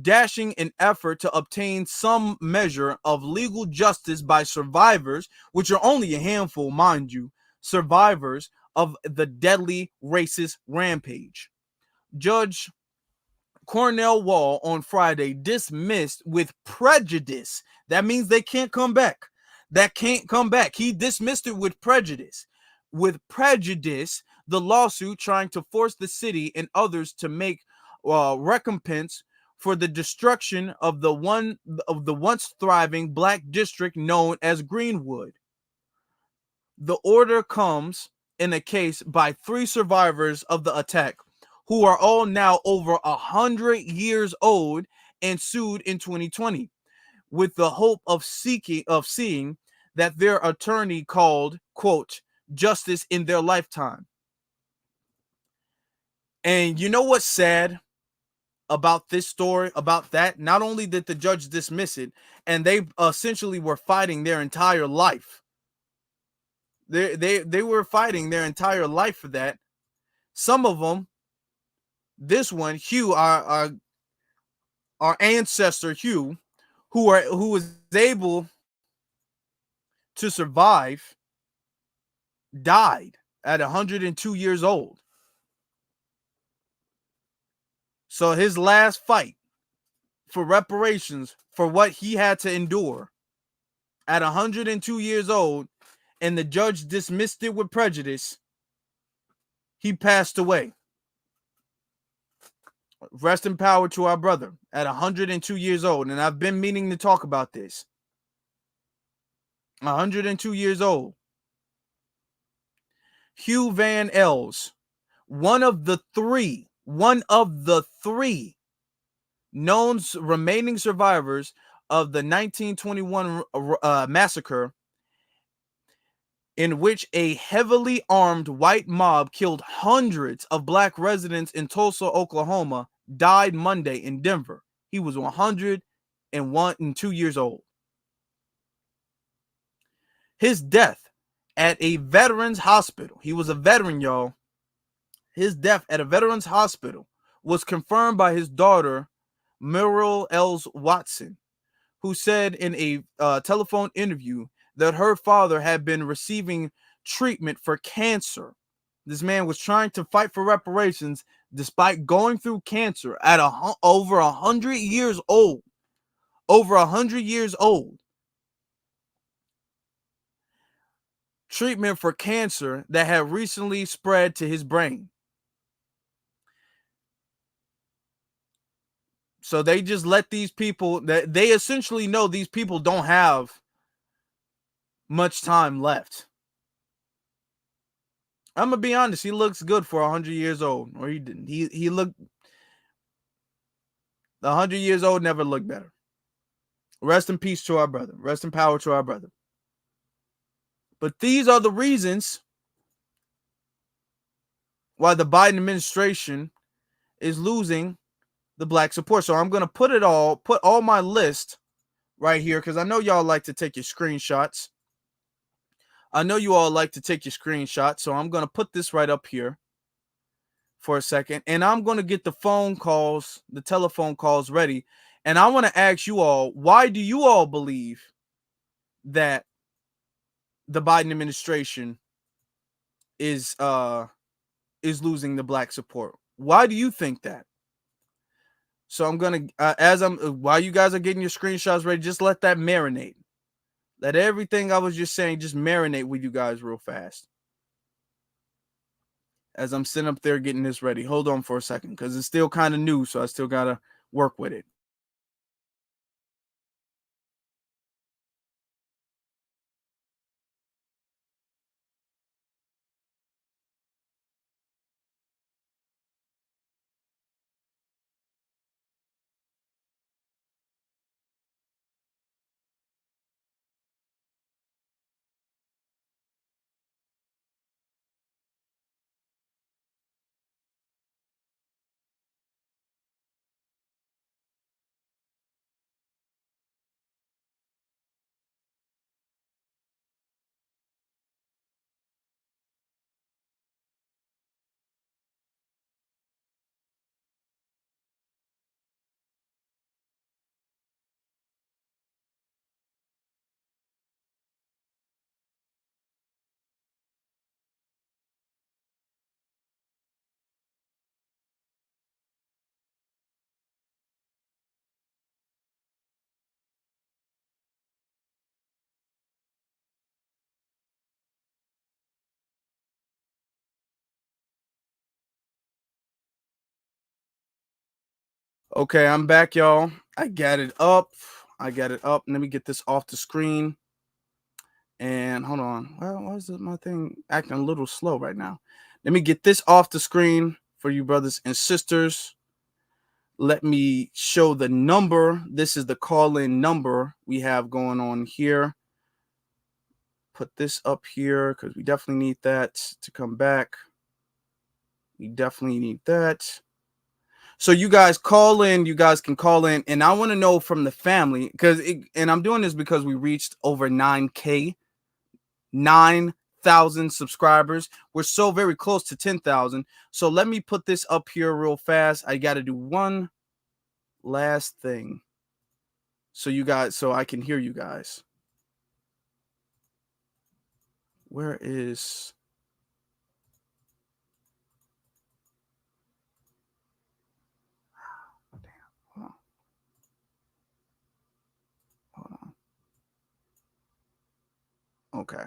Speaker 2: dashing an effort to obtain some measure of legal justice by survivors, which are only a handful, mind you, survivors of the deadly racist rampage. Judge Cornell Wall on Friday dismissed with prejudice. That means they can't come back. That can't come back. He dismissed it with prejudice. With prejudice, the lawsuit trying to force the city and others to make recompense for the destruction of the once thriving Black district known as Greenwood. The order comes in a case by 3 survivors of the attack, who are all now over 100 years old and sued in 2020, with the hope of seeing that their attorney called, quote, justice in their lifetime. And you know what's sad about this story, about that? Not only did the judge dismiss it, and they essentially were fighting their entire life. They were fighting their entire life for that. Some of them, this one, Hugh, our ancestor Hugh, who was able to survive, died at 102 years old. So his last fight for reparations for what he had to endure at 102 years old, and the judge dismissed it with prejudice, he passed away. Rest in power to our brother at 102 years old. And I've been meaning to talk about this. 102 years old. Hugh Van Els, one of the three known remaining survivors of the 1921 massacre, in which a heavily armed white mob killed hundreds of Black residents in Tulsa, Oklahoma, died Monday in Denver. He was 102 years old. His death at a veterans hospital, he was a veteran, y'all. His death at a veterans hospital was confirmed by his daughter, Muriel Els Watson, who said in a telephone interview that her father had been receiving treatment for cancer. This man was trying to fight for reparations despite going through cancer at over 100 years old. Over 100 years old. Treatment for cancer that had recently spread to his brain. So they just let these people, that they essentially know these people don't have much time left. I'm gonna be honest, he looks good for 100 years old. Or he didn't. He looked 100 years old, never looked better. Rest in peace to our brother. Rest in power to our brother. But these are the reasons why the Biden administration is losing the Black support. So I'm gonna put all my list right here, because I know y'all like to take your screenshots. I know you all like to take your screenshots, so I'm going to put this right up here for a second, and I'm going to get the telephone calls ready, and I want to ask you all, why do you all believe that the Biden administration is is losing the black support. Why do you think that? So I'm gonna while you guys are getting your screenshots ready, just let that marinate. Let everything I was just saying just marinate with you guys real fast. As I'm sitting up there getting this ready. Hold on for a second, because it's still kind of new, so I still gotta work with it. Okay, I'm back, y'all. I got it up. Let me get this off the screen. And hold on. Well, why is my thing acting a little slow right now? Let me get this off the screen for you brothers and sisters. Let me show the number. This is the call-in number we have going on here. Put this up here because we definitely need that to come back. We definitely need that. So you guys call in, you guys can call in, and I want to know from the family, and I'm doing this because we reached over 9,000 subscribers. We're so very close to 10,000. So let me put this up here real fast. I got to do one last thing. So I can hear you guys. Where is... Hold on. Okay.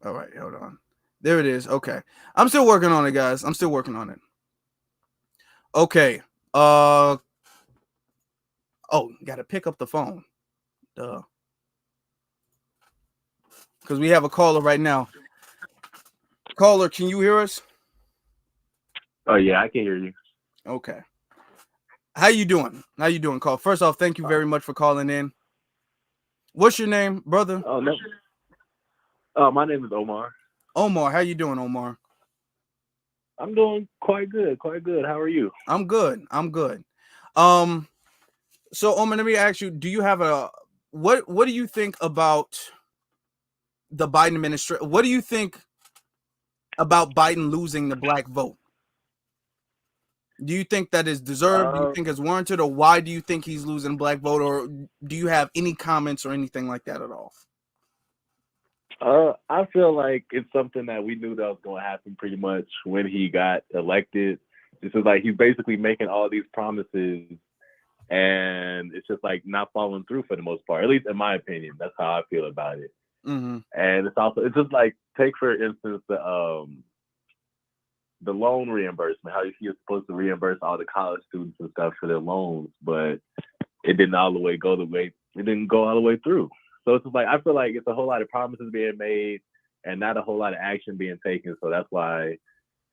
Speaker 2: All right, hold on. There it is. Okay. I'm still working on it, guys. I'm still working on it. Okay. Oh, gotta pick up the phone. Duh. Because we have a caller right now. Caller, can you hear us?
Speaker 6: Oh yeah, I can hear you.
Speaker 2: Okay. How you doing? Call. First off, thank you very much for calling in. What's your name, brother?
Speaker 6: Oh no. My name is Omar.
Speaker 2: Omar, how you doing, Omar?
Speaker 6: I'm doing quite good. How are you?
Speaker 2: I'm good. So Omar, let me ask you, do you have what do you think about the Biden administration? What do you think about Biden losing the black vote? Do you think that is deserved? Do you think it's warranted? Or why do you think he's losing black vote? Or do you have any comments or anything like that at all?
Speaker 6: I feel like it's something that we knew that was going to happen pretty much when he got elected. This is like he's basically making all these promises, and it's just like not following through for the most part. At least in my opinion, that's how I feel about it.
Speaker 2: Mm-hmm.
Speaker 6: And it's just like, take for instance the loan reimbursement. How he was supposed to reimburse all the college students and stuff for their loans, but it didn't all the way go the way. It didn't go all the way through. So it's just like, I feel like it's a whole lot of promises being made and not a whole lot of action being taken. So that's why,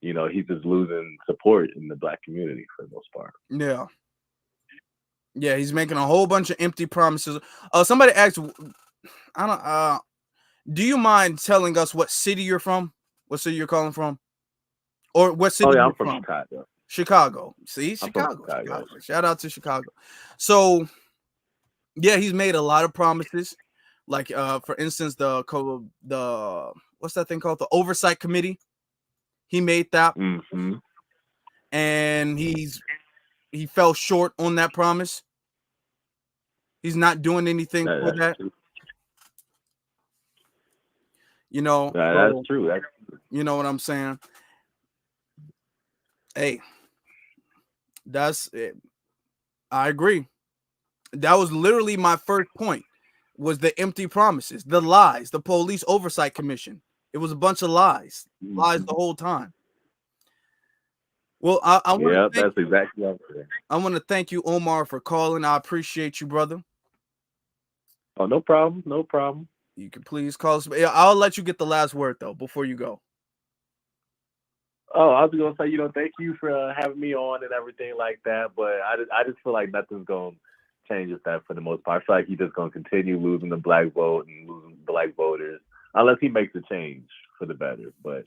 Speaker 6: he's just losing support in the black community for the most part.
Speaker 2: Yeah. Yeah, he's making a whole bunch of empty promises. Somebody asked, do you mind telling us what city you're from? What city you're calling from? Or what city
Speaker 6: I'm
Speaker 2: you're
Speaker 6: from
Speaker 2: from?
Speaker 6: Chicago.
Speaker 2: Chicago. See, Chicago. Shout out to Chicago. So, yeah, he's made a lot of promises. Like, for instance, the what's that thing called? The Oversight Committee. He made that,
Speaker 6: Mm-hmm.
Speaker 2: and he fell short on that promise. He's not doing anything for that. You know,
Speaker 6: That's
Speaker 2: so,
Speaker 6: true.
Speaker 2: you know what I'm saying? Hey, that's it. I agree. That was literally my first point, was the empty promises, the lies, the police oversight commission. It was a bunch of lies the whole time. Well, I want to
Speaker 6: Yeah,
Speaker 2: thank
Speaker 6: that's exactly what I'm saying.
Speaker 2: I want to thank you, Omar, for calling. I appreciate you, brother.
Speaker 6: Oh, no problem. No problem.
Speaker 2: You can please call us. Yeah, I'll let you get the last word though before you go.
Speaker 6: Oh, I was gonna say, thank you for having me on and everything like that. But I just feel like nothing's gonna change with that for the most part. I feel like he's just gonna continue losing the black vote and losing black voters unless he makes a change for the better. But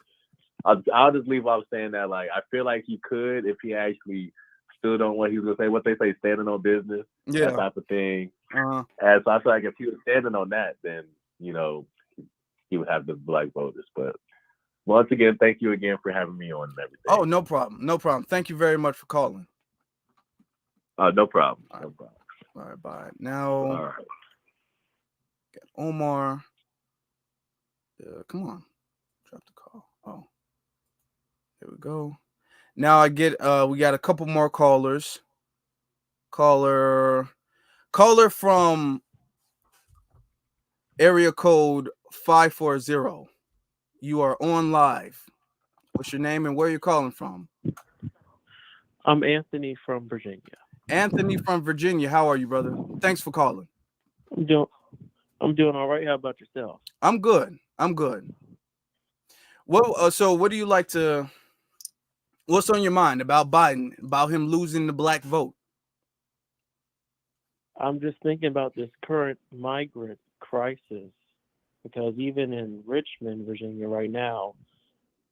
Speaker 6: I'll just leave off saying that, like, I feel like he could if he actually stood on what he was gonna say. What they say, standing on business, that
Speaker 2: Yeah.
Speaker 6: type of thing.
Speaker 2: Uh,
Speaker 6: And so I feel like if he was standing on that, then he would have the black voters. But once again, thank you again for having me on and everything.
Speaker 2: oh, no problem. No problem. Thank you very much for calling.
Speaker 6: No problem.
Speaker 2: All right.
Speaker 6: No problem.
Speaker 2: All right, bye. Now,
Speaker 6: All right.
Speaker 2: get Omar. Come on. Drop the call. Oh, here we go. Now we got a couple more callers. Caller from area code 540. You are on live. What's your name and where you calling from?
Speaker 7: I'm Anthony from Virginia.
Speaker 2: Anthony from Virginia. How are you, brother? Thanks for calling.
Speaker 7: I'm doing all right. How about yourself?
Speaker 2: I'm good. Well, so what do you like to? What's on your mind about Biden? About him losing the black vote?
Speaker 7: I'm just thinking about this current migrant crisis because even in Richmond, Virginia, right now,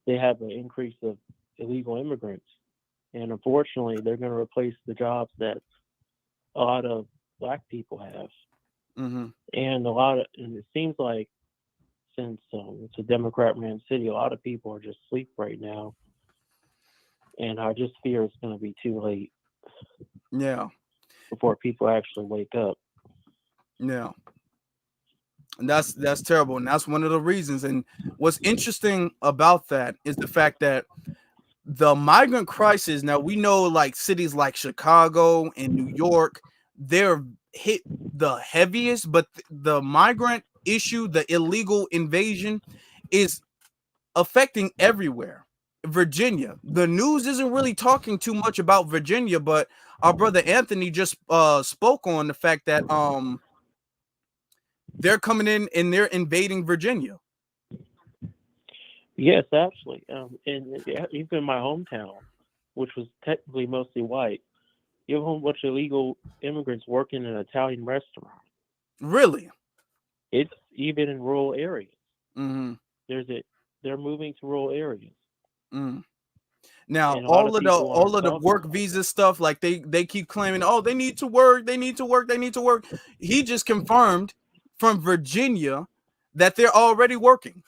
Speaker 7: they have an increase of illegal immigrants, and unfortunately, they're going to replace the jobs that a lot of black people have,
Speaker 2: Mm-hmm.
Speaker 7: and it seems like since it's a Democrat-ran city, a lot of people are just asleep right now, and I just fear it's going to be too late.
Speaker 2: Yeah.
Speaker 7: Before people actually wake up.
Speaker 2: Yeah. And that's terrible. And that's one of the reasons. And what's interesting about that is the fact that the migrant crisis, now we know like cities like Chicago and New York, they're hit the heaviest, but the migrant issue, the illegal invasion, is affecting everywhere. Virginia, the news isn't really talking too much about Virginia, but our brother Anthony just spoke on the fact that they're coming in and they're invading Virginia.
Speaker 7: Yes, actually, and even my hometown, which was technically mostly white, you have a whole bunch of illegal immigrants working in an Italian restaurant.
Speaker 2: Really?
Speaker 7: It's even in rural areas.
Speaker 2: Mm-hmm.
Speaker 7: They're moving to rural areas.
Speaker 2: Mm. Now,
Speaker 7: And
Speaker 2: all of the work visa stuff, like they keep claiming, oh, they need to work. He just confirmed from Virginia that they're already working.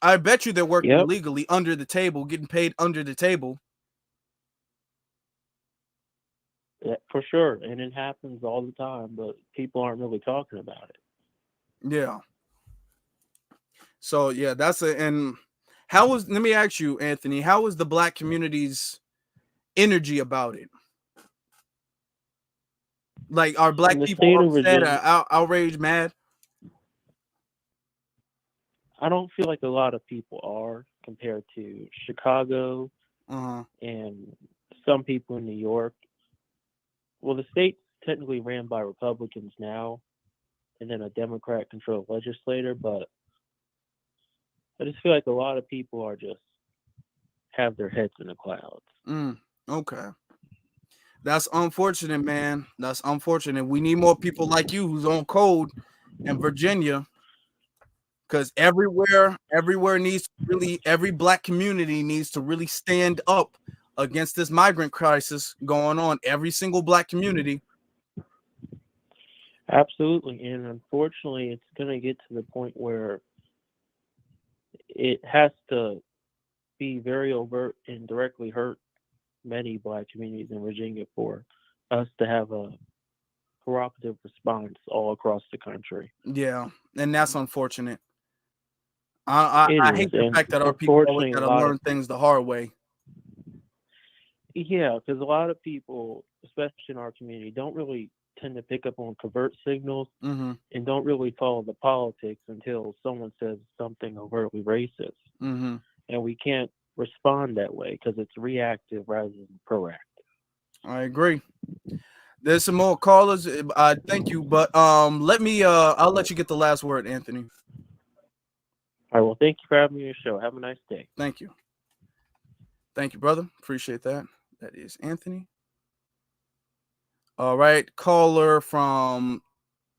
Speaker 2: I bet you they're working illegally under the table, getting paid under the table.
Speaker 7: Yeah, for sure, and it happens all the time, but people aren't really talking about it.
Speaker 2: Yeah. So yeah, and let me ask you, Anthony, how was the black community's energy about it? Like, are black people upset, outraged, mad?
Speaker 7: I don't feel like a lot of people are compared to Chicago and some people in New York. Well, the state's technically ran by Republicans now, and then a Democrat-controlled legislator, but I just feel like a lot of people are just have their heads in the clouds.
Speaker 2: Okay. That's unfortunate, man. That's unfortunate. We need more people like you who's on code in Virginia, because everywhere needs to really, every black community needs to really stand up against this migrant crisis going on. Every single black community.
Speaker 7: Absolutely, and unfortunately, it's going to get to the point where it has to be very overt and directly hurt many black communities in Virginia for us to have a cooperative response all across the country.
Speaker 2: Yeah, and that's unfortunate. I
Speaker 7: It
Speaker 2: hate
Speaker 7: is,
Speaker 2: the
Speaker 7: and
Speaker 2: fact that our people always
Speaker 7: unfortunately,
Speaker 2: got to learn things the hard way.
Speaker 7: yeah, because a lot of people, especially in our community, don't really tend to pick up on covert signals
Speaker 2: Mm-hmm.
Speaker 7: and don't really follow the politics until someone says something overtly racist.
Speaker 2: Mm-hmm.
Speaker 7: And we can't respond that way because it's reactive rather than proactive.
Speaker 2: I agree. There's some more callers. Thank you, but let me. I'll let you get the last word, Anthony.
Speaker 7: All right, well, thank you for having me on your show. Have a nice day.
Speaker 2: Thank you. Thank you, brother. Appreciate that. That is Anthony. All right, caller from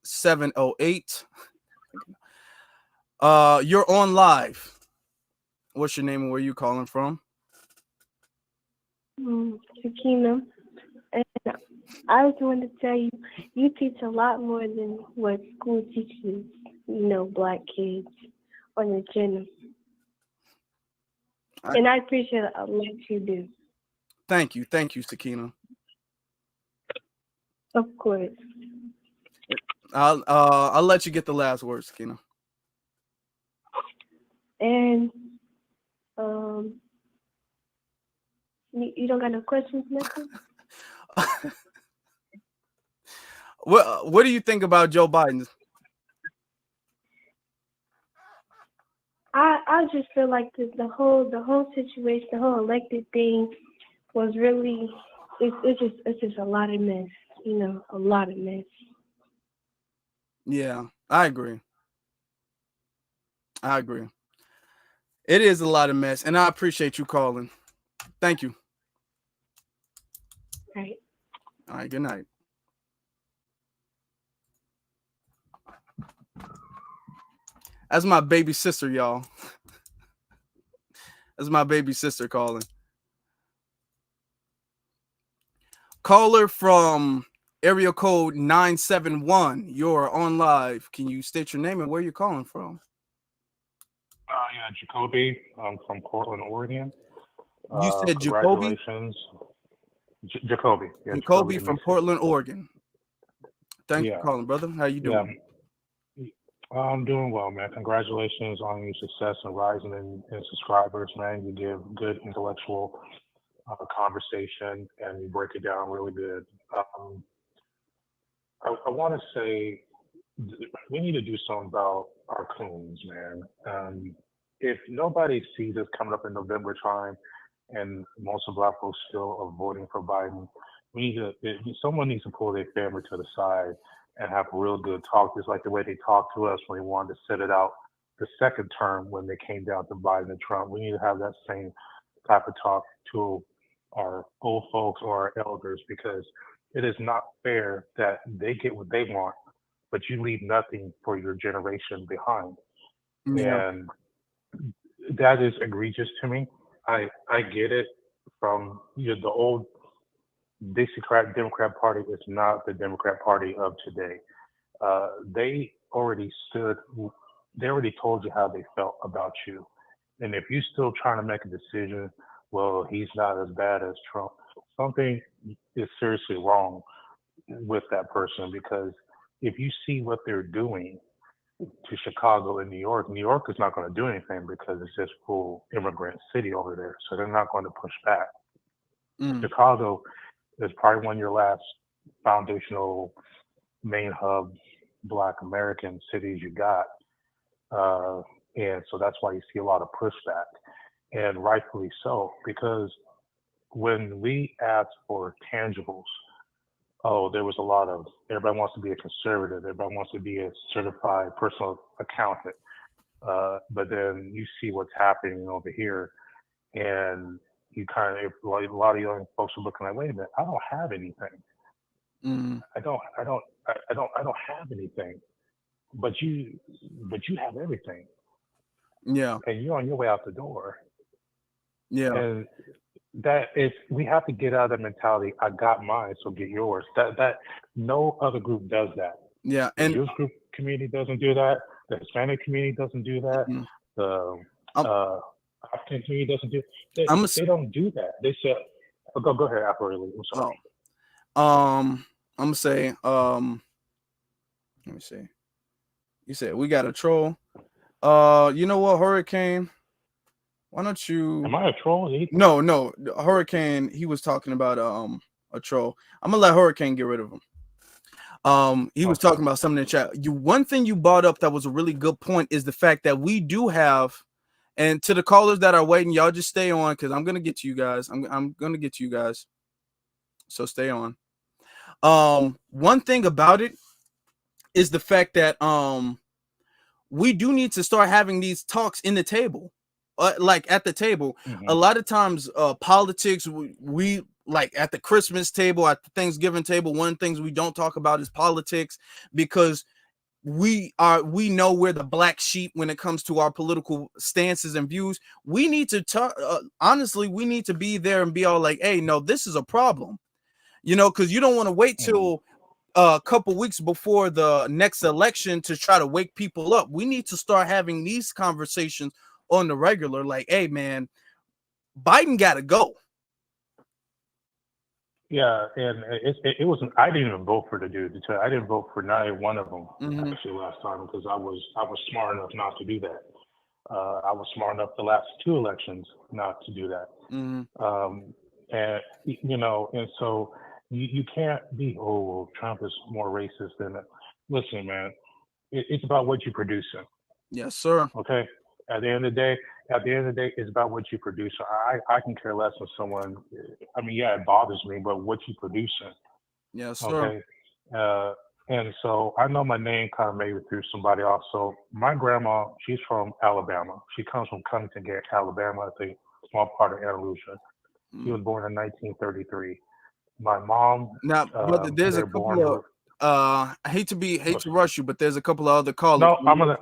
Speaker 2: 708. You're on live. What's your name and where you calling from?
Speaker 8: Sakina. And I just wanted to tell you, you teach a lot more than what school teaches, black kids on the channel. And I appreciate a lot you do.
Speaker 2: Thank you. Thank you, Sakina.
Speaker 8: Of course.
Speaker 2: I'll let you get the last word, Sakina.
Speaker 8: And you don't got no questions, nothing?
Speaker 2: What do you think about Joe Biden?
Speaker 8: I just feel like the whole situation, the whole elected thing was really it's just a lot of mess, a lot of mess.
Speaker 2: Yeah, I agree. It is a lot of mess, and I appreciate you calling. Thank you.
Speaker 8: Right.
Speaker 2: All right, good night. That's my baby sister, y'all. That's my baby sister calling. Caller from area code 971. You're on live. Can you state your name and where you're calling from?
Speaker 9: Yeah, Jacoby. I'm from Portland, Oregon.
Speaker 2: You said Jacoby?
Speaker 9: Congratulations. Jacoby. Yeah,
Speaker 2: Jacoby from Portland, Oregon. Thanks for calling, brother. How you doing?
Speaker 9: Yeah. I'm doing well, man. Congratulations on your success and rising in subscribers, man. You give good intellectual conversation and you break it down really good. I want to say we need to do something about our coons, man. If nobody sees us coming up in November time, and most of black folks still are voting for Biden, someone needs to pull their family to the side and have a real good talk, just like the way they talked to us when they wanted to set it out the second term when they came down to Biden and Trump. We need to have that same type of talk to our old folks or our elders, because it is not fair that they get what they want, but you leave nothing for your generation behind.
Speaker 2: Yeah.
Speaker 9: And that is egregious to me. I get it from the old Democrat Party is not the Democrat Party of today. They already told you how they felt about you. And if you're still trying to make a decision, well, he's not as bad as Trump, something is seriously wrong with that person, because if you see what they're doing to Chicago and New York is not going to do anything because it's just full immigrant city over there. So they're not going to push back. Chicago is probably one of your last foundational main hub Black American cities you got. And so that's why you see a lot of pushback, and rightfully so, because when we asked for tangibles, there was a lot of, everybody wants to be a conservative, everybody wants to be a certified personal accountant. But then you see what's happening over here, and you kind of, a lot of young folks are looking like, wait a minute, I don't have anything. I don't have anything. But you have everything.
Speaker 2: Yeah.
Speaker 9: And you're on your way out the door.
Speaker 2: Yeah.
Speaker 9: And that is, we have to get out of that mentality. I got mine, so get yours. That no other group does that.
Speaker 2: Yeah.
Speaker 9: The
Speaker 2: And
Speaker 9: Jewish group community doesn't do that. The Hispanic community doesn't do that. The African community doesn't do. They don't do that. They say, go ahead, Afro. I'm sorry.
Speaker 2: I'm gonna say, let me see. You said we got a troll. You know what, Hurricane? Why don't you?
Speaker 9: Am I a troll?
Speaker 2: No, Hurricane. He was talking about a troll. I'm gonna let Hurricane get rid of him. He was talking about something in the chat. One thing you brought up that was a really good point is the fact that we do have, and to the callers that are waiting, y'all just stay on because I'm gonna get to you guys. I'm gonna get to you guys. So stay on. One thing about it is the fact that we do need to start having these talks in the table, like at the table. A lot of times politics, we like at the Christmas table, at the Thanksgiving table, one of the things we don't talk about is politics, because we know we're the black sheep when it comes to our political stances and views. We need to talk, honestly, we need to be there and be all like, hey, no, this is a problem, because you don't want to wait till a couple weeks before the next election to try to wake people up. We need to start having these conversations on the regular, like, hey man, Biden gotta go.
Speaker 9: Yeah, and it wasn't. I didn't even vote for the dude. I didn't vote for neither one of them actually last time because I was smart enough not to do that. I was smart enough the last two elections not to do that. And and so you can't be, oh, Trump is more racist than that. Listen, man, it's about what you're producing.
Speaker 2: Yes, sir.
Speaker 9: Okay. At the end of the day, it's about what you produce. I can care less when someone. I mean, yeah, it bothers me, but what you producing.
Speaker 2: Yes, sir.
Speaker 9: Okay. And so I know my name kind of made it through somebody else. So my grandma, she's from Alabama. She comes from Covington, Alabama. I think small part of Andalusia. She was born in 1933. My mom.
Speaker 2: Now, brother, there's a couple of. I hate to rush you, but there's a couple of other callers.
Speaker 9: No, I'm gonna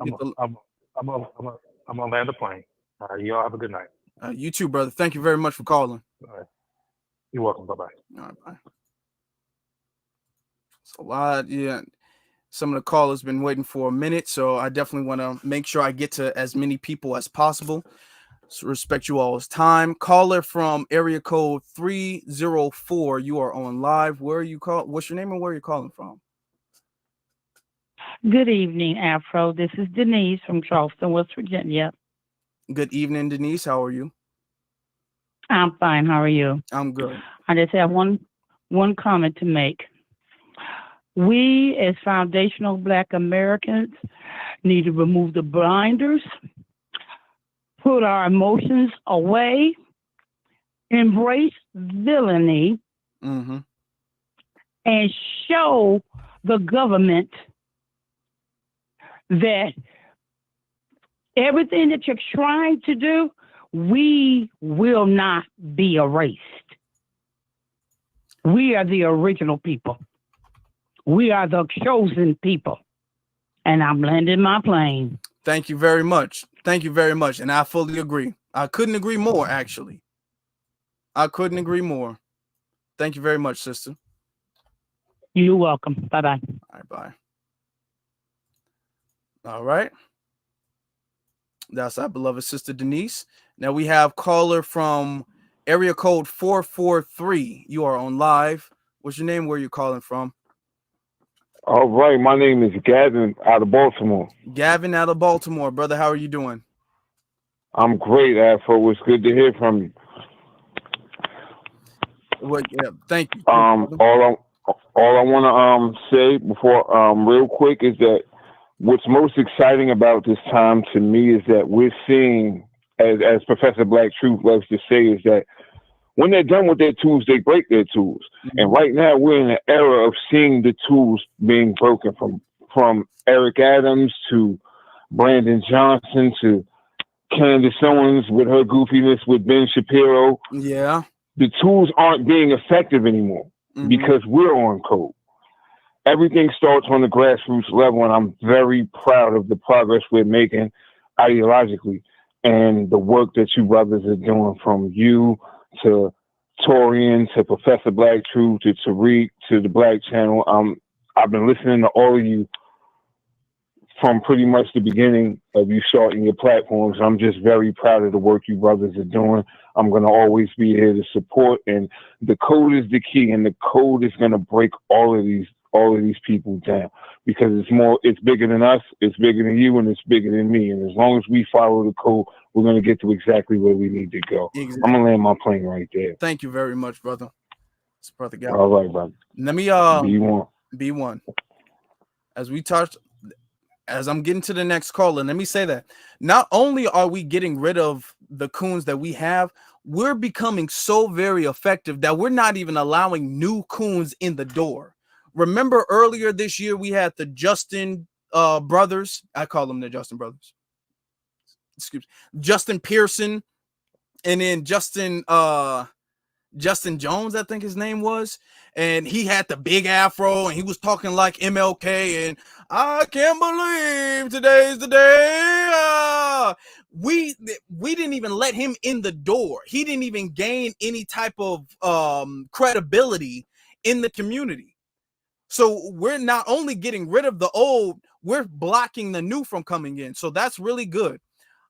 Speaker 9: land the plane. All right, y'all have a good night.
Speaker 2: You too, brother. Thank you very much for calling.
Speaker 9: All right. You're welcome. Bye-bye.
Speaker 2: All right, bye. It's a lot. Yeah. Some of the callers been waiting for a minute, so I definitely want to make sure I get to as many people as possible. So respect you all's time. Caller from area code 304. You are on live. Where are you calling? What's your name and where are you calling from?
Speaker 10: Good evening, Afro. This is Denise from Charleston, West Virginia.
Speaker 2: Good evening, Denise. How are you?
Speaker 10: I'm fine. How are you?
Speaker 2: I'm good.
Speaker 10: I just have one comment to make. We, as foundational Black Americans, need to remove the blinders, put our emotions away, embrace villainy, and show the government that everything that you're trying to do, we will not be erased. We are the original people. We are the chosen people. And I'm landing my plane.
Speaker 2: Thank you very much. Thank you very much. And I fully agree. I couldn't agree more, actually. I couldn't agree more. Thank you very much, sister.
Speaker 10: You're welcome. Bye-bye.
Speaker 2: All right, bye. All right. That's our beloved sister Denise. Now we have caller from area code 443. You are on live. What's your name? Where are you calling from?
Speaker 11: All right. My name is Gavin out of Baltimore.
Speaker 2: Gavin out of Baltimore. Brother, how are you doing?
Speaker 11: I'm great, Afro. It's good to hear from you.
Speaker 2: Well, yeah, thank you.
Speaker 11: All I want to say before real quick is that what's most exciting about this time to me is that we're seeing, as Professor Black Truth loves to say, is that when they're done with their tools, they break their tools. And right now we're in an era of seeing the tools being broken from Eric Adams to Brandon Johnson to Candace Owens with her goofiness with Ben Shapiro.
Speaker 2: Yeah.
Speaker 11: The tools aren't being effective anymore because we're on code. Everything starts on the grassroots level, and I'm very proud of the progress we're making ideologically and the work that you brothers are doing, from you to Torian to Professor Black Truth to Tariq to the Black Channel. I've been listening to all of you from pretty much the beginning of you starting your platforms. I'm just very proud of the work you brothers are doing. I'm going to always be here to support, and the code is the key, and the code is going to break all of all of these people down, because it's bigger than us, it's bigger than you, and it's bigger than me. And as long as we follow the code, we're going to get to exactly where we need to go.
Speaker 2: Exactly.
Speaker 11: I'm going to land my plane right there.
Speaker 2: Thank you very much, brother. It's Brother Galvin.
Speaker 11: All right, brother.
Speaker 2: Let me B1. As I'm getting to the next call, and let me say that not only are we getting rid of the coons that we have, we're becoming so very effective that we're not even allowing new coons in the door. Remember earlier this year, we had the Justin brothers. I call them the Justin brothers. Justin Pearson, and then Justin Jones, I think his name was, and he had the big afro, and he was talking like MLK, and I can't believe today's the day. We didn't even let him in the door. He didn't even gain any type of credibility in the community. So we're not only getting rid of the old, we're blocking the new from coming in. So that's really good.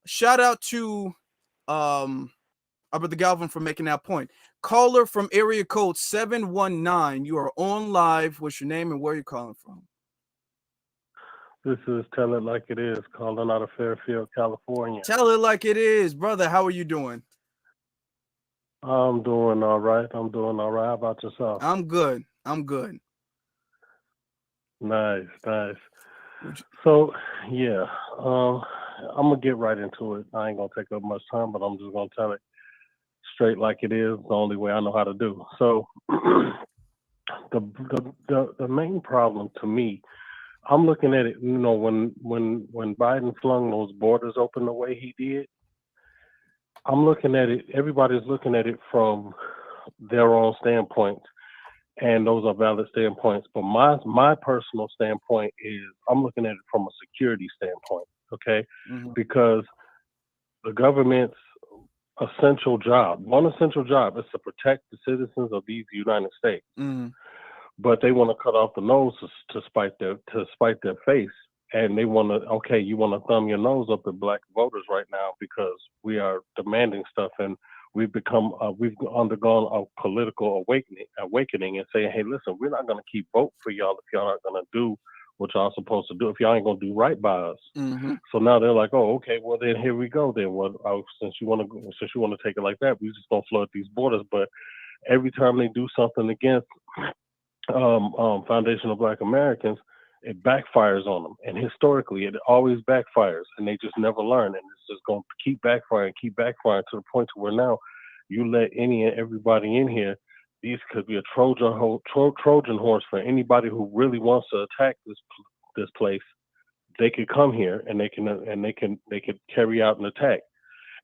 Speaker 2: Shout out to Brother Galvin for making that point. Caller from area code 719. You are on live. What's your name and where are you calling from?
Speaker 12: This is Tell It Like It Is, calling out of Fairfield, California.
Speaker 2: Tell it like it is, brother. How are you doing?
Speaker 12: I'm doing all right. How about yourself?
Speaker 2: I'm good.
Speaker 12: Nice. So, yeah, I'm going to get right into it. I ain't going to take up much time, but I'm just going to tell it straight like it is, the only way I know how to do. So, the main problem to me, I'm looking at it, you know, when Biden flung those borders open the way he did, I'm looking at it, everybody's looking at it from their own standpoint, and those are valid standpoints. But my personal standpoint is I'm looking at it from a security standpoint, okay? Mm-hmm. Because the government's one essential job is to protect the citizens of these United States. Mm-hmm. But they want to cut off the nose to spite their face, and they want to. You want to thumb your nose up at black voters right now because we are demanding stuff, and we've undergone a political awakening, and saying, hey, listen, we're not going to keep voting for y'all if y'all aren't going to do what y'all supposed to do. If y'all ain't going to do right by us. Mm-hmm. So now they're like, oh, okay, well then here we go. Then since you want to take it like that, we just gonna flood these borders. But every time they do something against foundational Black Americans, it backfires on them, and historically it always backfires, and they just never learn, and it's just going to keep backfiring to the point to where now you let any and everybody in here. These could be a Trojan horse for anybody who really wants to attack this place. They could come here and they could carry out an attack,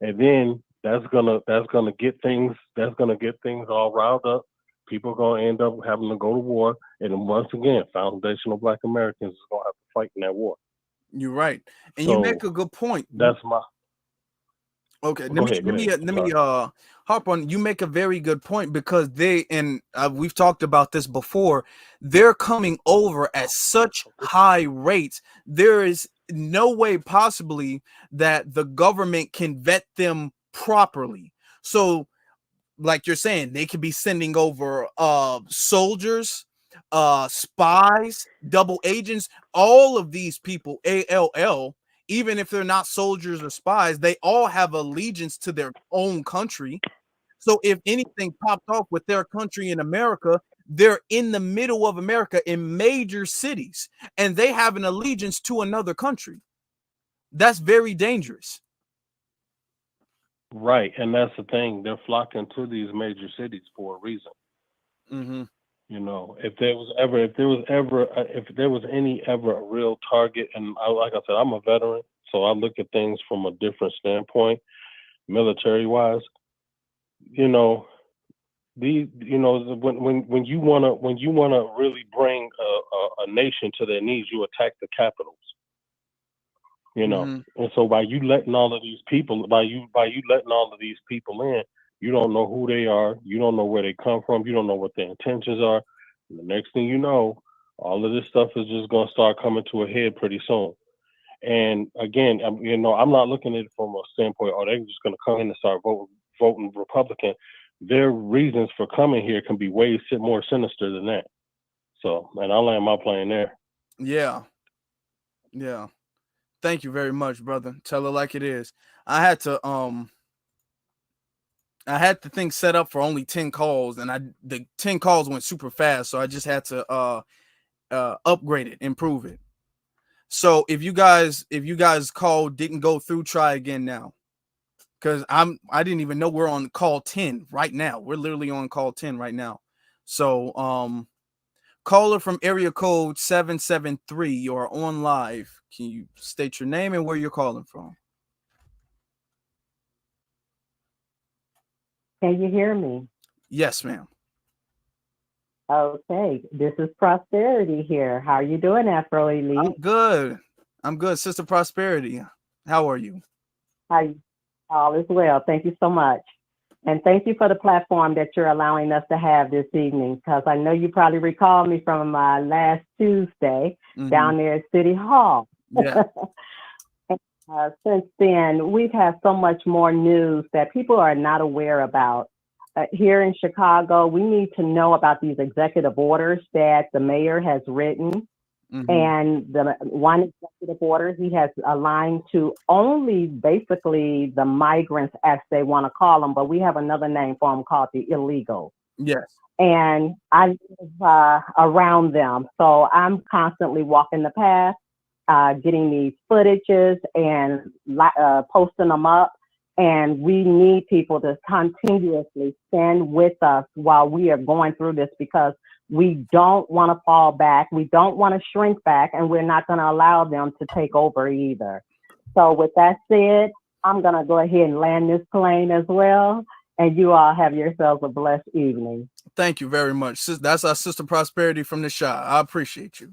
Speaker 12: and then that's gonna get things all riled up. People are going to end up having to go to war. And once again, foundational Black Americans is going to have to fight in that war.
Speaker 2: You're right. And so, you make a good point.
Speaker 12: That's my...
Speaker 2: Okay, let me hop on. You make a very good point because we've talked about this before. They're coming over at such high rates. There is no way possibly that the government can vet them properly. So, like you're saying, they could be sending over soldiers, spies, double agents, all of these people, ALL, even if they're not soldiers or spies, they all have allegiance to their own country. So if anything popped off with their country in America, they're in the middle of America in major cities, and they have an allegiance to another country. That's very dangerous.
Speaker 12: Right, and that's the thing. They're flocking to these major cities for a reason. Mm-hmm. You know, if there was any ever a real target, and like I said, I'm a veteran, so I look at things from a different standpoint, military-wise. You know, when you wanna really bring a nation to their knees, you attack the capitals. You know, mm-hmm. And so by you letting all of these people in, you don't know who they are, you don't know where they come from, you don't know what their intentions are. And the next thing you know, all of this stuff is just going to start coming to a head pretty soon. And again, I'm not looking at it from a standpoint, they're just going to come in and start voting Republican. Their reasons for coming here can be way more sinister than that. So, and I'll land my plane there.
Speaker 2: Yeah. Yeah. Thank you very much, brother. Tell it like it is. I had to the thing set up for only 10 calls, and the 10 calls went super fast, so I just had to upgrade it, improve it. So if you guys call didn't go through, try again now. Because I didn't even know we're on call 10 right now. We're literally on call 10 right now. So caller from area code 773, you are on live. Can you state your name and where you're calling from?
Speaker 13: Can you hear me?
Speaker 2: Yes, ma'am.
Speaker 13: Okay, this is Prosperity here. How are you doing, Afro Elite?
Speaker 2: I'm good, Sister Prosperity. How are you?
Speaker 13: Hi, all is well. Thank you so much. And thank you for the platform that you're allowing us to have this evening, because I know you probably recall me from last Tuesday down there at City Hall.
Speaker 2: Yeah.
Speaker 13: Since then, we've had so much more news that people are not aware about. Here in Chicago, we need to know about these executive orders that the mayor has written. And the one executive order he has aligned to only basically the migrants, as they want to call them, but we have another name for them called the illegals.
Speaker 2: Yes.
Speaker 13: And I live around them, so I'm constantly walking the path, getting these footages and posting them up. And we need people to continuously stand with us while we are going through this, because we don't want to fall back. We don't want to shrink back, and we're not going to allow them to take over either. So with that said, I'm going to go ahead and land this plane as well. And you all have yourselves a blessed evening.
Speaker 2: Thank you very much. That's our Sister Prosperity from the Shah. I appreciate you.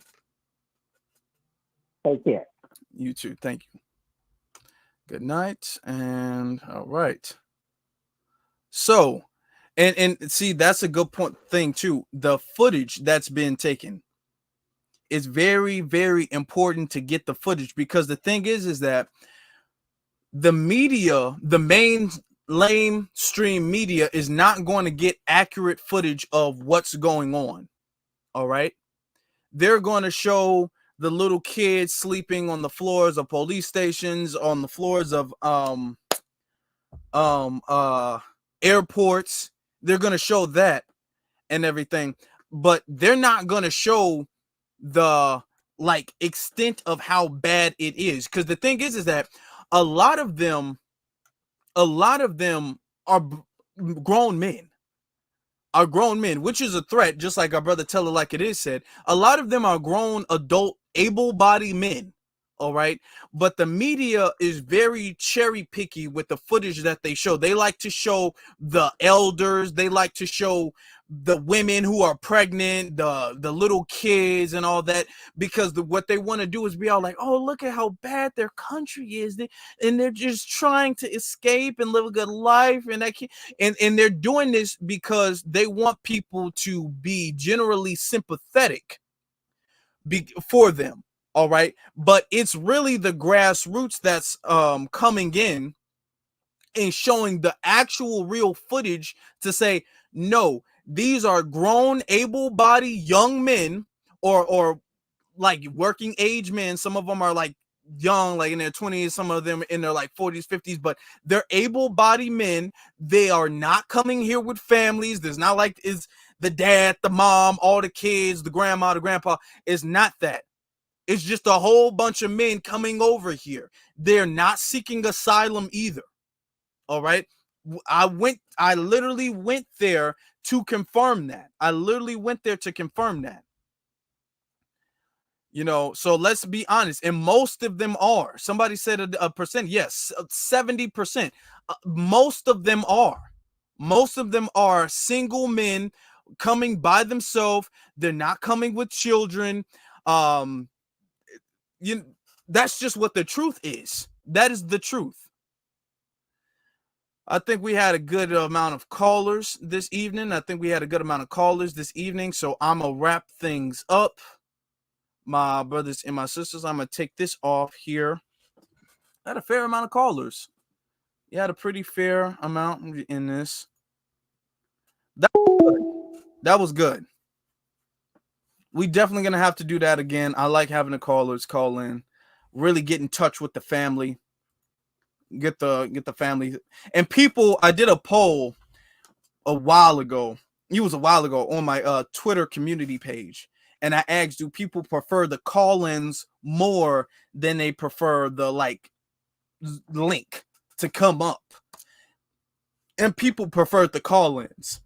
Speaker 13: Take care.
Speaker 2: You too. Thank you. Good night. And all right. So, and see, that's a good thing too. The footage that's been taken is very, very important to get the footage, because the thing is that the media, the mainstream media, is not going to get accurate footage of what's going on. All right. They're going to show the little kids sleeping on the floors of police stations, on the floors of airports. They're going to show that and everything, but they're not going to show the extent of how bad it is. Because the thing is that a lot of them are grown men, which is a threat. Just like our brother Teller Like It Is said, a lot of them are grown adult able-bodied men. All right. But the media is very cherry picky with the footage that they show. They like to show the elders. They like to show the women who are pregnant, the little kids and all that, because what they want to do is be all like, oh, look at how bad their country is. And they're just trying to escape and live a good life. And they're doing this because they want people to be generally sympathetic for them. All right. But it's really the grassroots that's coming in and showing the actual real footage to say, no, these are grown, able-bodied young men, or like working age men. Some of them are like young, like in their 20s, some of them in their like 40s, 50s, but they're able-bodied men. They are not coming here with families. There's not like is the dad, the mom, all the kids, the grandma, the grandpa. It's not that. It's just a whole bunch of men coming over here. They're not seeking asylum either. All right. I literally went there to confirm that. You know, so let's be honest. And most of them are. Somebody said a percent. Yes, 70%. Most of them are. Most of them are single men coming by themselves. They're not coming with children. That's just what the truth is. That is the truth. I think we had a good amount of callers this evening. So I'm going to wrap things up. My brothers and my sisters, I'm going to take this off here. I had a fair amount of callers. You had a pretty fair amount in this. That was good. We definitely gonna have to do that again. I like having the callers call in, really get in touch with the family, get the family and people. I did a poll a while ago. It was a while ago on my Twitter community page, and I asked, do people prefer the call-ins more than they prefer the link to come up? And people preferred the call-ins.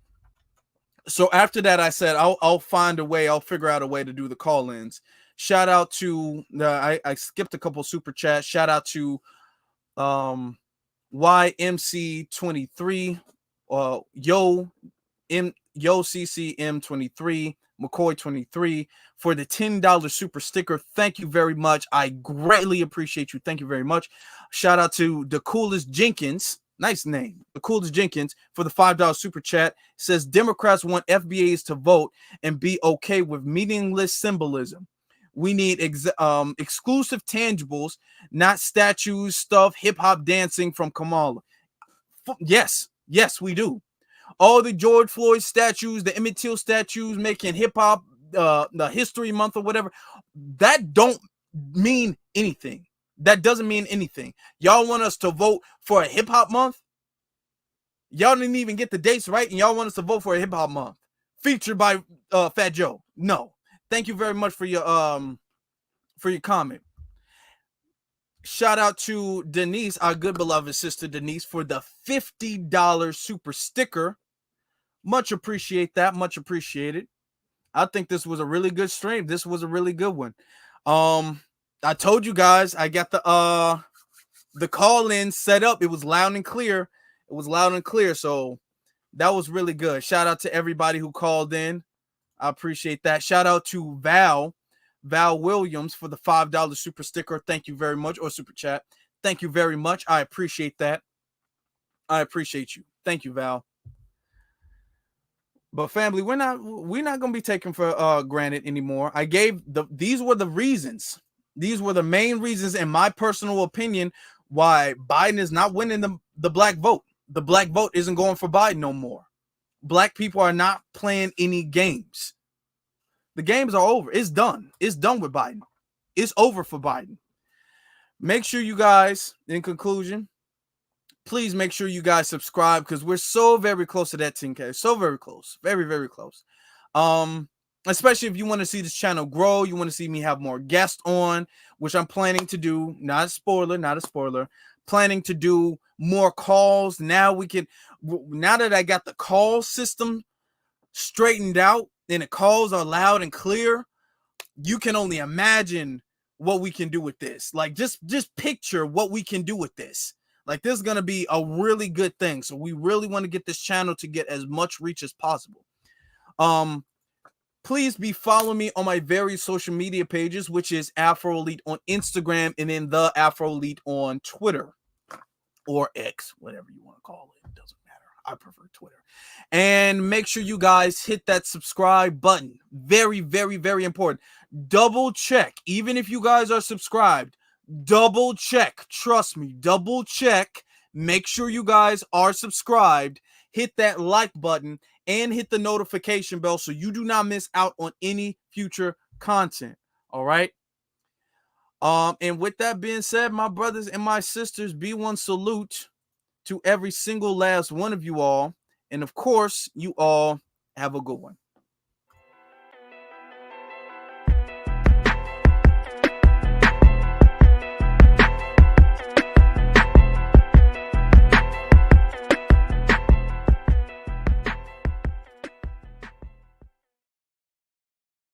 Speaker 2: So after that, I said I'll find a way. I'll figure out a way to do the call-ins. Shout out to I skipped a couple super chats. Shout out to YMC23, Yo CCM23, McCoy23 for the $10 super sticker. Thank you very much. I greatly appreciate you. Thank you very much. Shout out to the coolest Jenkins. Nice name. The coolest Jenkins for the $5 super chat. Says Democrats want FBAs to vote and be okay with meaningless symbolism. We need exclusive tangibles, not statues, stuff, hip hop dancing from Kamala. Yes, we do. All the George Floyd statues, the Emmett Till statues making hip hop the History Month or whatever, that don't mean anything. That doesn't mean anything. Y'all want us to vote for a hip hop month? Y'all didn't even get the dates right, and y'all want us to vote for a hip hop month featured by Fat Joe? No. Thank you very much for your comment. Shout out to Denise, our good beloved sister Denise, for the $50 super sticker. Much appreciate that. Much appreciated. I think this was a really good stream. This was a really good one. I told you guys I got the call in set up. It was loud and clear. It was loud and clear. So that was really good. Shout out to everybody who called in. I appreciate that. Shout out to Val Williams for the $5 super sticker. Thank you very much. Or super chat. Thank you very much. I appreciate that. I appreciate you. Thank you, Val. But family, we're not gonna be taken for granted anymore. I gave these were the reasons. These were the main reasons, in my personal opinion, why Biden is not winning the black vote. The black vote isn't going for Biden no more. Black people are not playing any games. The games are over. It's done. It's done with Biden. It's over for Biden. Make sure you guys, in conclusion, please make sure you guys subscribe, because we're so very close to that 10K. So very close. Very, very close. Especially if you want to see this channel grow, you want to see me have more guests on, which I'm planning to do. Not a spoiler. Planning to do more calls. Now that I got the call system straightened out and the calls are loud and clear, you can only imagine what we can do with this. Like, just picture what we can do with this. Like, this is going to be a really good thing. So we really want to get this channel to get as much reach as possible. Please be following me on my various social media pages, which is Afro Elite on Instagram and then the Afro Elite on Twitter or X, whatever you want to call it. It doesn't matter. I prefer Twitter. And make sure you guys hit that subscribe button. Very, very, very important. Double check. Even if you guys are subscribed, double check. Trust me, double check. Make sure you guys are subscribed. Hit that like button and hit the notification bell so you do not miss out on any future content. All right. And with that being said, my brothers and my sisters, B1 salute to every single last one of you all. And of course, you all have a good one.